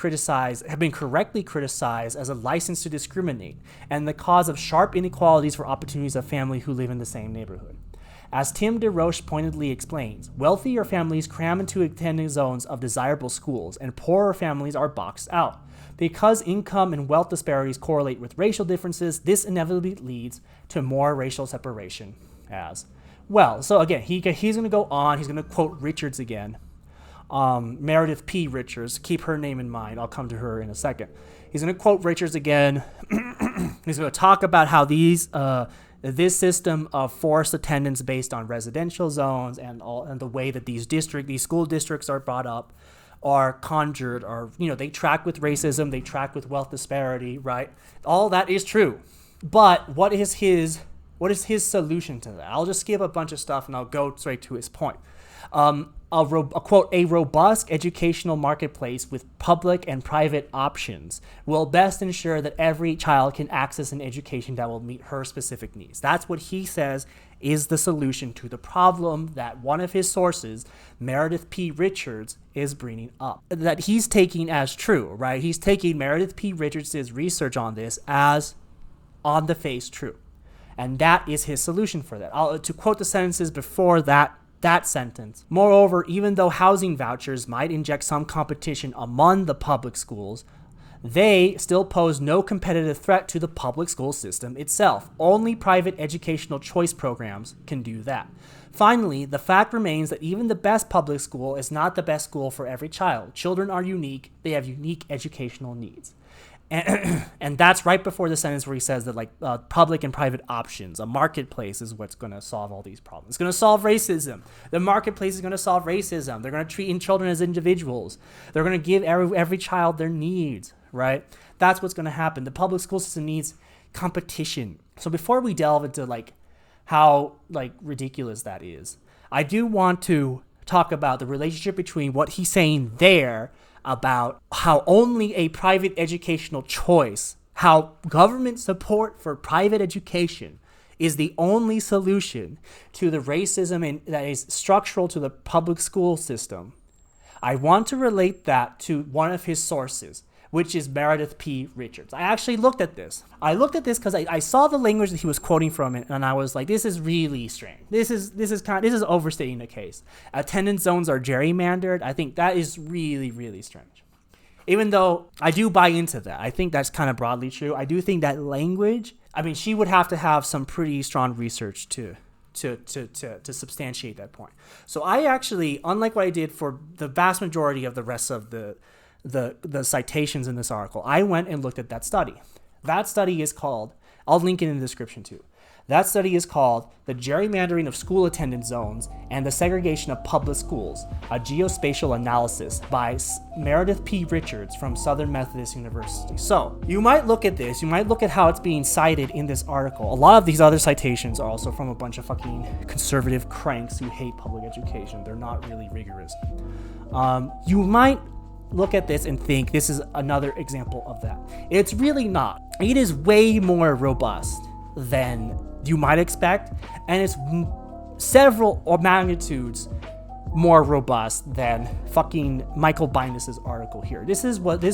Speaker 1: correctly criticized as a license to discriminate and the cause of sharp inequalities for opportunities of families who live in the same neighborhood. As Tim DeRoche pointedly explains, wealthier families cram into attendance zones of desirable schools, and poorer families are boxed out. Because income and wealth disparities correlate with racial differences, this inevitably leads to more racial separation as well." So again, he's going to go on. He's going to quote Richards again. Meredith P. Richards, keep her name in mind. I'll come to her in a second. He's going to quote Richards again. He's going to talk about how this system of forced attendance based on residential zones and the way that these school districts are brought up are conjured, or they track with racism, they track with wealth disparity, right? All that is true. But what is his solution to that? I'll just skip a bunch of stuff and I'll go straight to his point. Quote, "A robust educational marketplace with public and private options will best ensure that every child can access an education that will meet her specific needs." That's what he says is the solution to the problem that one of his sources, Meredith P. Richards, is bringing up. That he's taking as true, right? He's taking Meredith P. Richards' research on this as on the face true. And that is his solution for that. To quote the sentences before that sentence, "Moreover, even though housing vouchers might inject some competition among the public schools, they still pose no competitive threat to the public school system itself. Only private educational choice programs can do that. Finally, the fact remains that even the best public school is not the best school for every child. Children are unique. They have unique educational needs." And that's right before the sentence where he says that public and private options, a marketplace is what's going to solve all these problems. It's going to solve racism. The marketplace is going to solve racism. They're going to treat children as individuals. They're going to give every child their needs, right? That's what's going to happen. The public school system needs competition. So before we delve into how ridiculous that is, I do want to talk about the relationship between what he's saying there about how only a private educational choice, how government support for private education is the only solution to the racism that is structural to the public school system. I want to relate that to one of his sources, which is Meredith P. Richards. I actually looked at this. I looked at this because I saw the language that he was quoting from it, and I was like, this is really strange. This is overstating the case. Attendance zones are gerrymandered. I think that is really, really strange. Even though I do buy into that. I think that's kind of broadly true. I do think that language, she would have to have some pretty strong research to substantiate that point. So I actually, unlike what I did for the vast majority of the rest of the citations in this article, I went and looked at that study. That study is called I'll link it in the description too. That study is called The Gerrymandering of School Attendance Zones and the Segregation of Public Schools, a Geospatial Analysis by Meredith P. Richards from Southern Methodist University. So you might look at this, you might look at how it's being cited in this article. A lot of these other citations are also from a bunch of fucking conservative cranks who hate public education. They're not really rigorous. You might look at this and think this is another example of that. It's really not. It is way more robust than you might expect, and it's several magnitudes more robust than fucking Michael Bindas' article here. This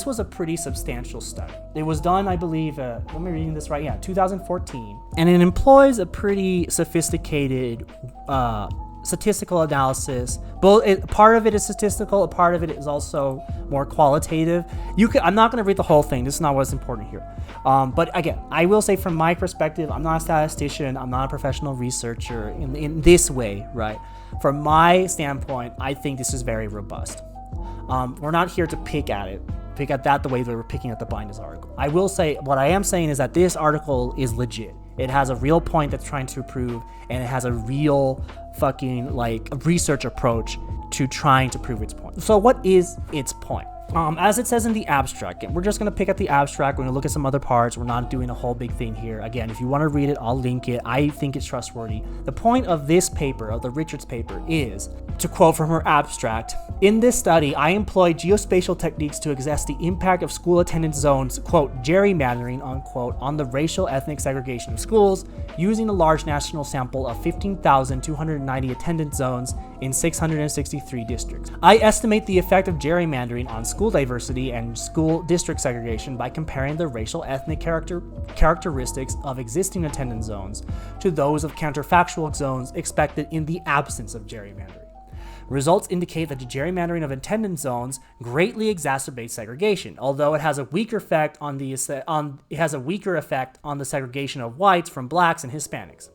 Speaker 1: was a pretty substantial study. It was done, I believe, let me reading this right, 2014, and it employs a pretty sophisticated statistical analysis. Part of it is statistical, a part of it is also more qualitative. I'm not going to read the whole thing. This is not what's important here. But again, I will say from my perspective, I'm not a statistician. I'm not a professional researcher in this way, right? From my standpoint, I think this is very robust. We're not here to pick at that the way they were picking at the Bindas article. I will say, what I am saying is that this article is legit. It has a real point that's trying to prove, and it has a real fucking research approach to trying to prove its point. So what is its point? As it says in the abstract, and we're just going to pick at the abstract. We're going to look at some other parts. We're not doing a whole big thing here. Again, if you want to read it, I'll link it. I think it's trustworthy. The point of this paper, of the Richards paper, is, to quote from her abstract, "In this study, I employed geospatial techniques to assess the impact of school attendance zones, quote, gerrymandering, unquote, on the racial ethnic segregation of schools, using a large national sample of 15,290 attendance zones in 663 districts. I estimate the effect of gerrymandering on school diversity and school district segregation by comparing the racial ethnic characteristics of existing attendance zones to those of counterfactual zones expected in the absence of gerrymandering. Results indicate that the gerrymandering of attendance zones greatly exacerbates segregation, although it has a weaker effect on the segregation of whites from blacks and Hispanics.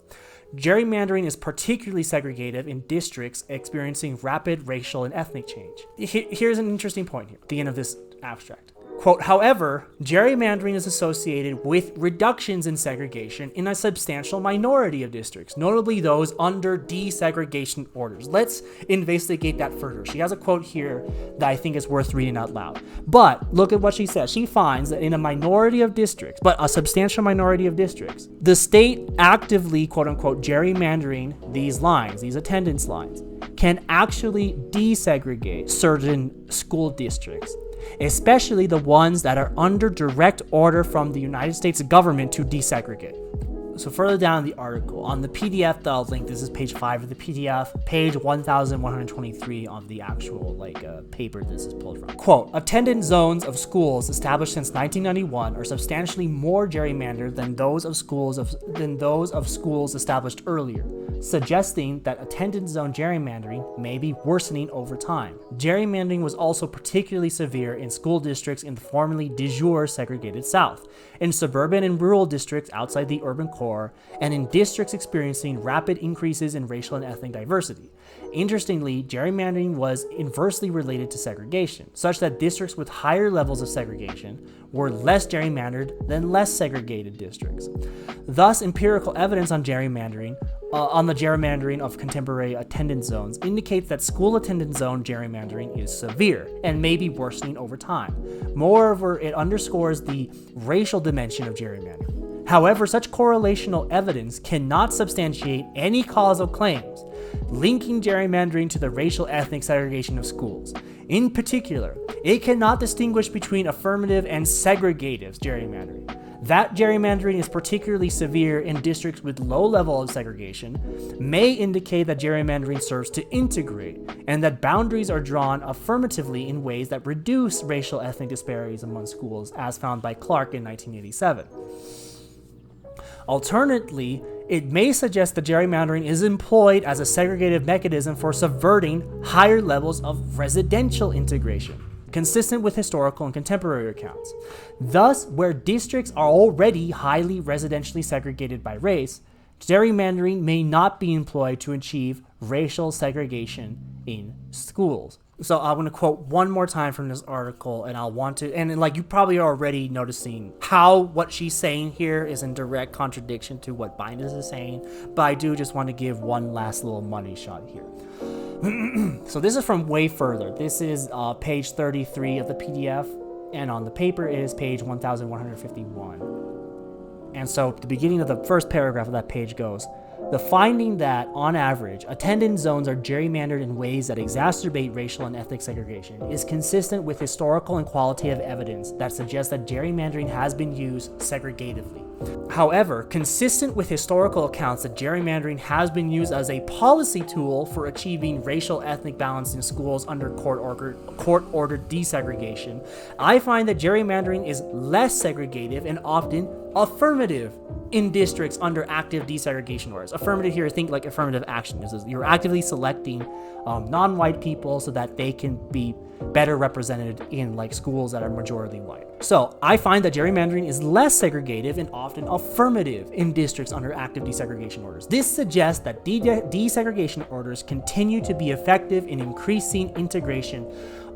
Speaker 1: Gerrymandering is particularly segregative in districts experiencing rapid racial and ethnic change." Here's an interesting point here at the end of this abstract. Quote, "However, gerrymandering is associated with reductions in segregation in a substantial minority of districts, notably those under desegregation orders." Let's investigate that further. She has a quote here that I think is worth reading out loud. But look at what she says. She finds that in a minority of districts, but a substantial minority of districts, the state actively, quote unquote, gerrymandering these lines, these attendance lines, can actually desegregate certain school districts, especially the ones that are under direct order from the United States government to desegregate. So further down in the article, on the PDF that I'll link, this is page 5 of the PDF, page 1123 of the actual paper this is pulled from. Quote, "Attendance zones of schools established since 1991 are substantially more gerrymandered than those of schools established earlier, suggesting that attendance zone gerrymandering may be worsening over time. Gerrymandering was also particularly severe in school districts in the formerly de jure segregated South, in suburban and rural districts outside the urban core, and in districts experiencing rapid increases in racial and ethnic diversity. Interestingly, gerrymandering was inversely related to segregation, such that districts with higher levels of segregation were less gerrymandered than less segregated districts. Thus, empirical evidence on gerrymandering, on the gerrymandering of contemporary attendance zones indicates that school attendance zone gerrymandering is severe and may be worsening over time. Moreover, it underscores the racial dimension of gerrymandering. However, such correlational evidence cannot substantiate any causal claims linking gerrymandering to the racial ethnic segregation of schools. In particular, it cannot distinguish between affirmative and segregative gerrymandering. That gerrymandering is particularly severe in districts with low level of segregation may indicate that gerrymandering serves to integrate, and that boundaries are drawn affirmatively in ways that reduce racial ethnic disparities among schools, as found by Clark in 1987. Alternately, it may suggest that gerrymandering is employed as a segregative mechanism for subverting higher levels of residential integration, consistent with historical and contemporary accounts. Thus, where districts are already highly residentially segregated by race, gerrymandering may not be employed to achieve racial segregation in schools. So I'm going to quote one more time from this article, and I'll want to, and like you probably are already noticing how what she's saying here is in direct contradiction to what Bindas is saying, but I do just want to give one last little money shot here. So this is from way further. This is page 33 of the PDF, and on the paper it is page 1151. And so the beginning of the first paragraph of that page goes, the finding that, on average, attendance zones are gerrymandered in ways that exacerbate racial and ethnic segregation is consistent with historical and qualitative evidence that suggests that gerrymandering has been used segregatively. However, consistent with historical accounts that gerrymandering has been used as a policy tool for achieving racial ethnic balance in schools under court-ordered desegregation, I find that gerrymandering is less segregative and often affirmative in districts under active desegregation orders. Affirmative here, think like affirmative action. This is you're actively selecting non-white people so that they can be better represented in like schools that are majority white. So I find that gerrymandering is less segregative and often affirmative in districts under active desegregation orders. This suggests that desegregation orders continue to be effective in increasing integration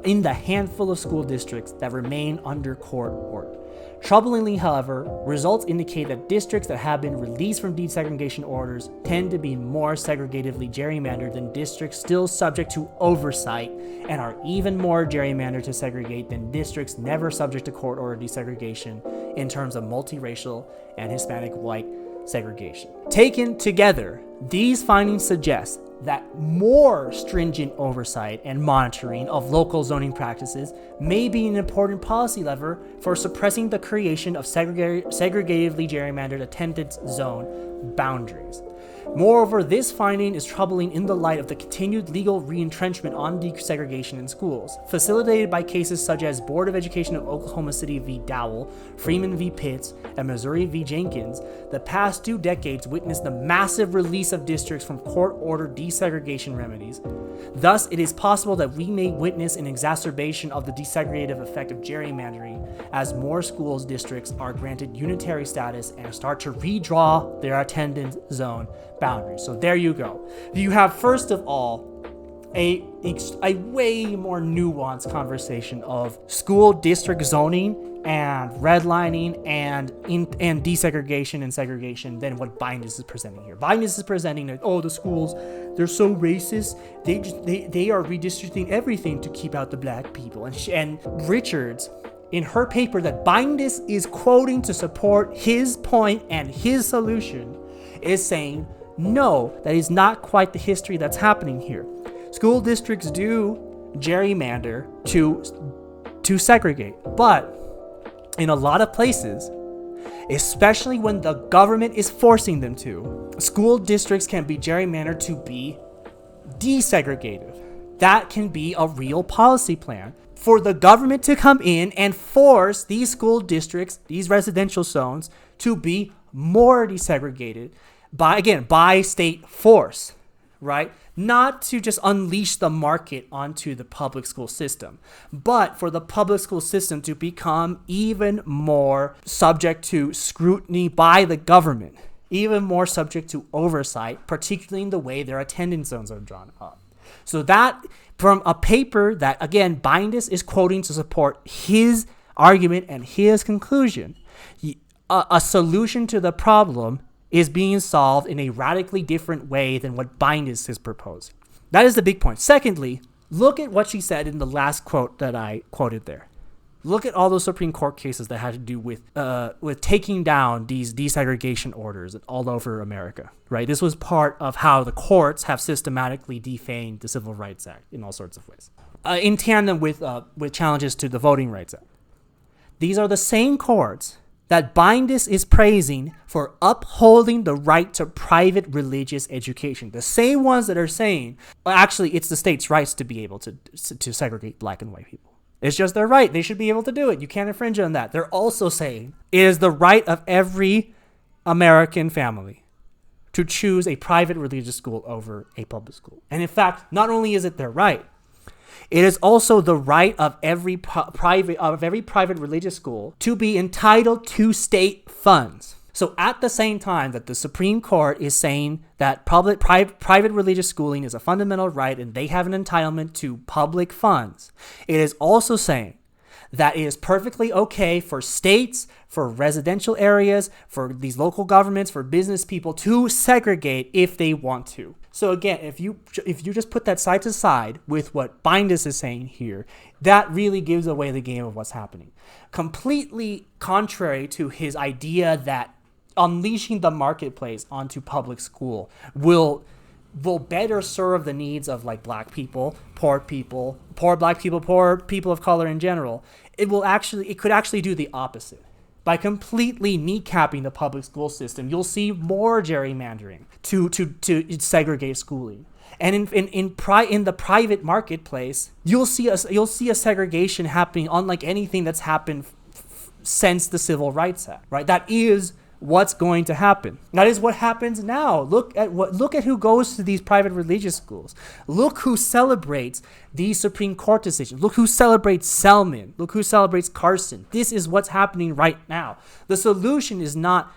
Speaker 1: in the handful of school districts that remain under court order. Troublingly, however, results indicate that districts that have been released from desegregation orders tend to be more segregatively gerrymandered than districts still subject to oversight and are even more gerrymandered to segregate than districts never subject to court-ordered desegregation in terms of multiracial and Hispanic white segregation. Taken together, these findings suggest that more stringent oversight and monitoring of local zoning practices may be an important policy lever for suppressing the creation of segregatively gerrymandered attendance zone boundaries. Moreover, this finding is troubling in the light of the continued legal reentrenchment on desegregation in schools, facilitated by cases such as Board of Education of Oklahoma City v. Dowell, Freeman v. Pitts, and Missouri v. Jenkins. The past 2 decades witnessed the massive release of districts from court-ordered desegregation remedies. Thus, it is possible that we may witness an exacerbation of the desegregative effect of gerrymandering as more schools districts are granted unitary status and start to redraw their attendance zone boundaries. So there you go. You have, first of all, a way more nuanced conversation of school district zoning and redlining and desegregation and segregation than what Bindas is presenting here. Bindas is presenting that, oh, the schools, they're so racist, they are redistricting everything to keep out the black people. And Richards, in her paper that Bindas is quoting to support his point and his solution, is saying, no, that is not quite the history that's happening here. School districts do gerrymander to segregate, but in a lot of places, especially when the government is forcing them to, school districts can be gerrymandered to be desegregative. That can be a real policy plan for the government to come in and force these school districts, these residential zones, to be more desegregated by state force, right? Not to just unleash the market onto the public school system, but for the public school system to become even more subject to scrutiny by the government, even more subject to oversight, particularly in the way their attendance zones are drawn up. So that, from a paper that, again, Bindas is quoting to support his argument and his conclusion, a solution to the problem is being solved in a radically different way than what Bindas is proposing. That is the big point. Secondly, look at what she said in the last quote that I quoted there. Look at all those Supreme Court cases that had to do with taking down these desegregation orders all over America, right? This was part of how the courts have systematically defamed the Civil Rights Act in all sorts of ways, in tandem with challenges to the Voting Rights Act. These are the same courts that Bindas is praising for upholding the right to private religious education. The same ones that are saying, well, actually, it's the state's rights to be able to segregate black and white people. It's just their right. They should be able to do it. You can't infringe on that. They're also saying it is the right of every American family to choose a private religious school over a public school. And in fact, not only is it their right, it is also the right of every private religious school to be entitled to state funds. So at the same time that the Supreme Court is saying that private religious schooling is a fundamental right and they have an entitlement to public funds, it is also saying that it is perfectly okay for states, for residential areas, for these local governments, for business people to segregate if they want to. So again, if you just put that side to side with what Bindas is saying here, that really gives away the game of what's happening. Completely contrary to his idea that unleashing the marketplace onto public school will better serve the needs of like black people, poor black people, poor people of color in general. It could actually do the opposite. By completely kneecapping the public school system, you'll see more gerrymandering to segregate schooling. And in the private marketplace, you'll see a segregation happening unlike anything that's happened since the Civil Rights Act, right? That is what's going to happen. That is what happens now. Look at who goes to these private religious schools. Look who celebrates these Supreme Court decisions. Look who celebrates Selman. Look who celebrates Carson. This is what's happening right now. The solution is not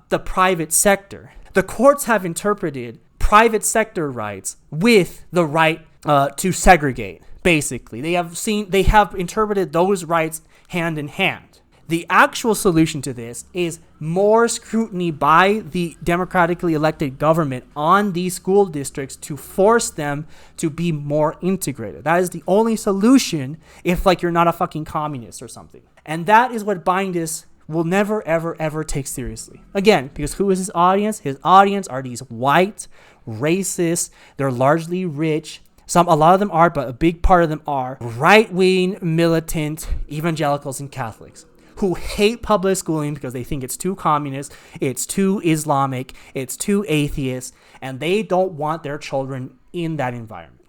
Speaker 1: the private sector. The courts have interpreted private sector rights with the right to segregate. Basically, they have interpreted those rights hand in hand. The actual solution to this is more scrutiny by the democratically elected government on these school districts to force them to be more integrated. That is the only solution if like you're not a fucking communist or something. And that is what Bindas will never, ever, ever take seriously. Again, because who is his audience? His audience are these white, racist, they're largely rich. A lot of them are, but a big part of them are right-wing, militant evangelicals and Catholics who hate public schooling because they think it's too communist, it's too Islamic, it's too atheist, and they don't want their children in that environment.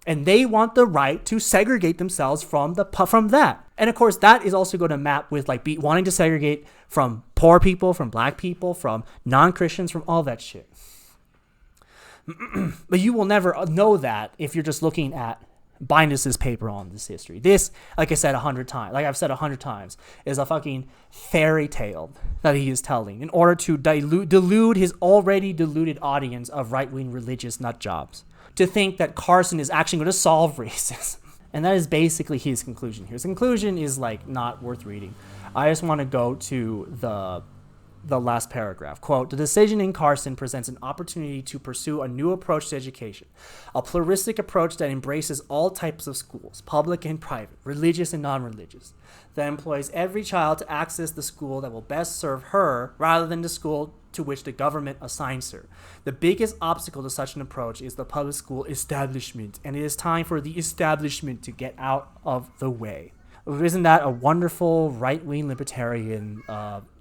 Speaker 1: And they want the right to segregate themselves from that. And of course, that is also going to map with like wanting to segregate from poor people, from black people, from non-Christians, from all that shit. But you will never know that if you're just looking at Bindas' paper on this history. This, like I said 100 times, like I've said 100 times, is a fucking fairy tale that he is telling in order to delude his already deluded audience of right-wing religious nut jobs to think that Carson is actually going to solve racism. And that is basically his conclusion here. His conclusion is like not worth reading. I just want to go to the last paragraph. Quote, the decision in Carson presents an opportunity to pursue a new approach to education, a pluralistic approach that embraces all types of schools, public and private, religious and non-religious, that employs every child to access the school that will best serve her rather than the school to which the government assigns her. The biggest obstacle to such an approach is the public school establishment, and it is time for the establishment to get out of the way. Isn't that a wonderful right-wing libertarian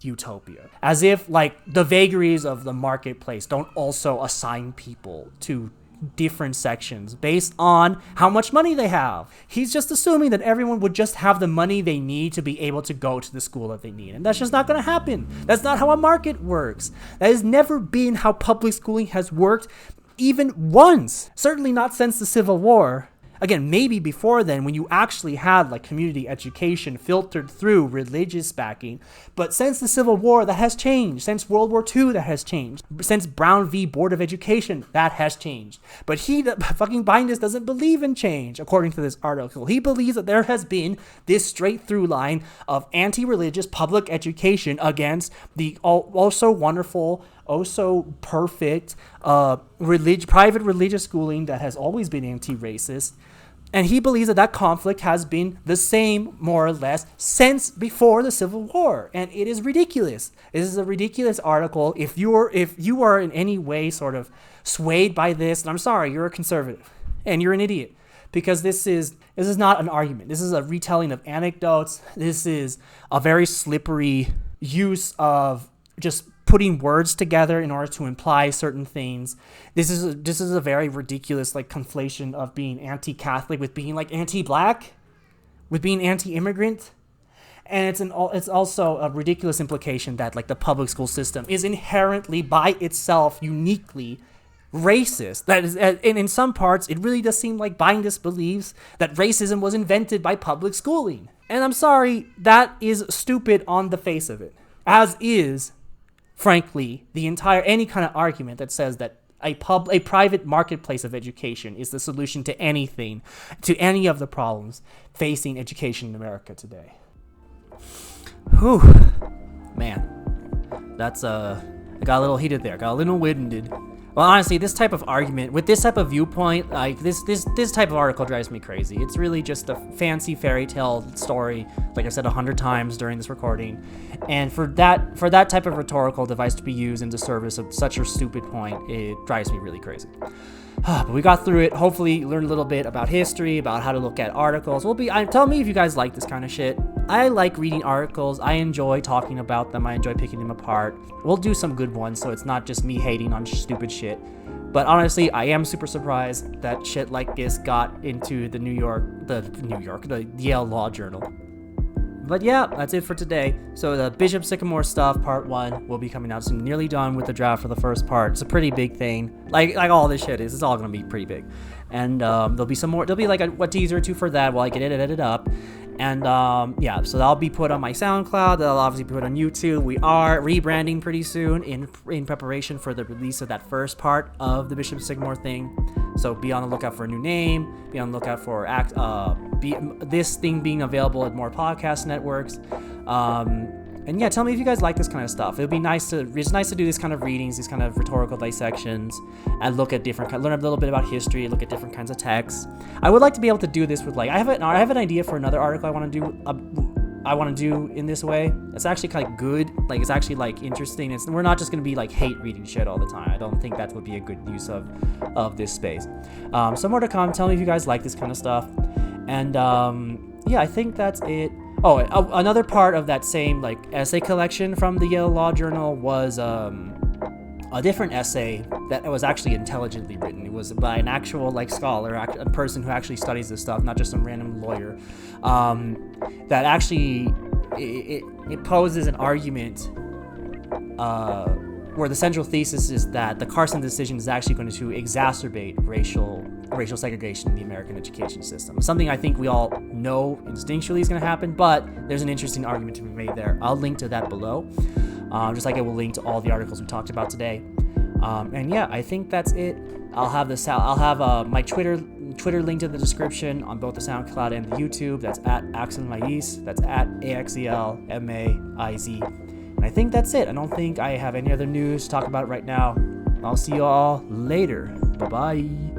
Speaker 1: utopia? As if, like, the vagaries of the marketplace don't also assign people to different sections based on how much money they have. He's just assuming that everyone would just have the money they need to be able to go to the school that they need. And that's just not going to happen. That's not how a market works. That has never been how public schooling has worked even once. Certainly not since the Civil War. Again, maybe before then when you actually had like community education filtered through religious backing. But since the Civil War, that has changed. Since World War II, that has changed. Since Brown v. Board of Education, that has changed. But fucking Bindas doesn't believe in change, according to this article. He believes that there has been this straight through line of anti-religious public education against the also wonderful, so perfect private religious schooling that has always been anti-racist. And he believes that conflict has been the same, more or less, since before the Civil War. And it is ridiculous. This is a ridiculous article. If you are in any way sort of swayed by this, and I'm sorry, you're a conservative. And you're an idiot. Because this is not an argument. This is a retelling of anecdotes. This is a very slippery use of just putting words together in order to imply certain things. This is a very ridiculous like conflation of being anti-Catholic with being like anti-black, with being anti-immigrant, and it's also a ridiculous implication that like the public school system is inherently by itself uniquely racist. That is, and in some parts, it really does seem like Bindas believes that racism was invented by public schooling. And I'm sorry, that is stupid on the face of it, as is frankly, any kind of argument that says that a private marketplace of education is the solution to anything, to any of the problems facing education in America today. Whew, man, that's I got a little heated there, got a little winded. Well, honestly, this type of argument, with this type of viewpoint, like this type of article drives me crazy. It's really just a fancy fairy tale story, like I said 100 times during this recording. And for that type of rhetorical device to be used in the service of such a stupid point, it drives me really crazy. But we got through it. Hopefully, learned a little bit about history, about how to look at articles. Tell me if you guys like this kind of shit. I like reading articles. I enjoy talking about them. I enjoy picking them apart. We'll do some good ones, so it's not just me hating on stupid shit. But honestly, I am super surprised that shit like this got into the Yale Law Journal. But yeah, that's it for today. So the Bishop Sycamore stuff, part 1, will be coming out soon. Nearly done with the draft for the first part. It's a pretty big thing. Like all this shit is. It's all going to be pretty big. And there'll be some more. There'll be like a teaser or two for that while I get it edited up. And yeah, so that'll be put on my SoundCloud. That'll obviously be put on YouTube. We are rebranding pretty soon in preparation for the release of that first part of the Bishop Sycamore thing. So be on the lookout for a new name. Be on the lookout for this thing being available at more podcast networks. And yeah, tell me if you guys like this kind of stuff. It's nice to do this kind of readings, these kind of rhetorical dissections, and learn a little bit about history, look at different kinds of texts. I would like to be able to do this with I have an idea for another article I want to do in this way. It's actually kind of good. Like, it's actually like interesting. We're not just going to be like hate reading shit all the time. I don't think that would be a good use of this space. So more to come. Tell me if you guys like this kind of stuff. And yeah, I think that's it. Oh, another part of that same like essay collection from the Yale Law Journal was a different essay that was actually intelligently written. It was by an actual like scholar, a person who actually studies this stuff, not just some random lawyer. That actually it poses an argument where the central thesis is that the Carson decision is actually going to exacerbate racial segregation in the American education system. Something I think we all know instinctually is going to happen, but there's an interesting argument to be made there. I'll link to that below, just like I will link to all the articles we talked about today. And yeah, I think that's it. I'll have my Twitter linked in the description on both the SoundCloud and the YouTube. That's at Axel Maiz. That's at AXEL MAIZ. And I think that's it. I don't think I have any other news to talk about right now. I'll see you all later. Bye-bye.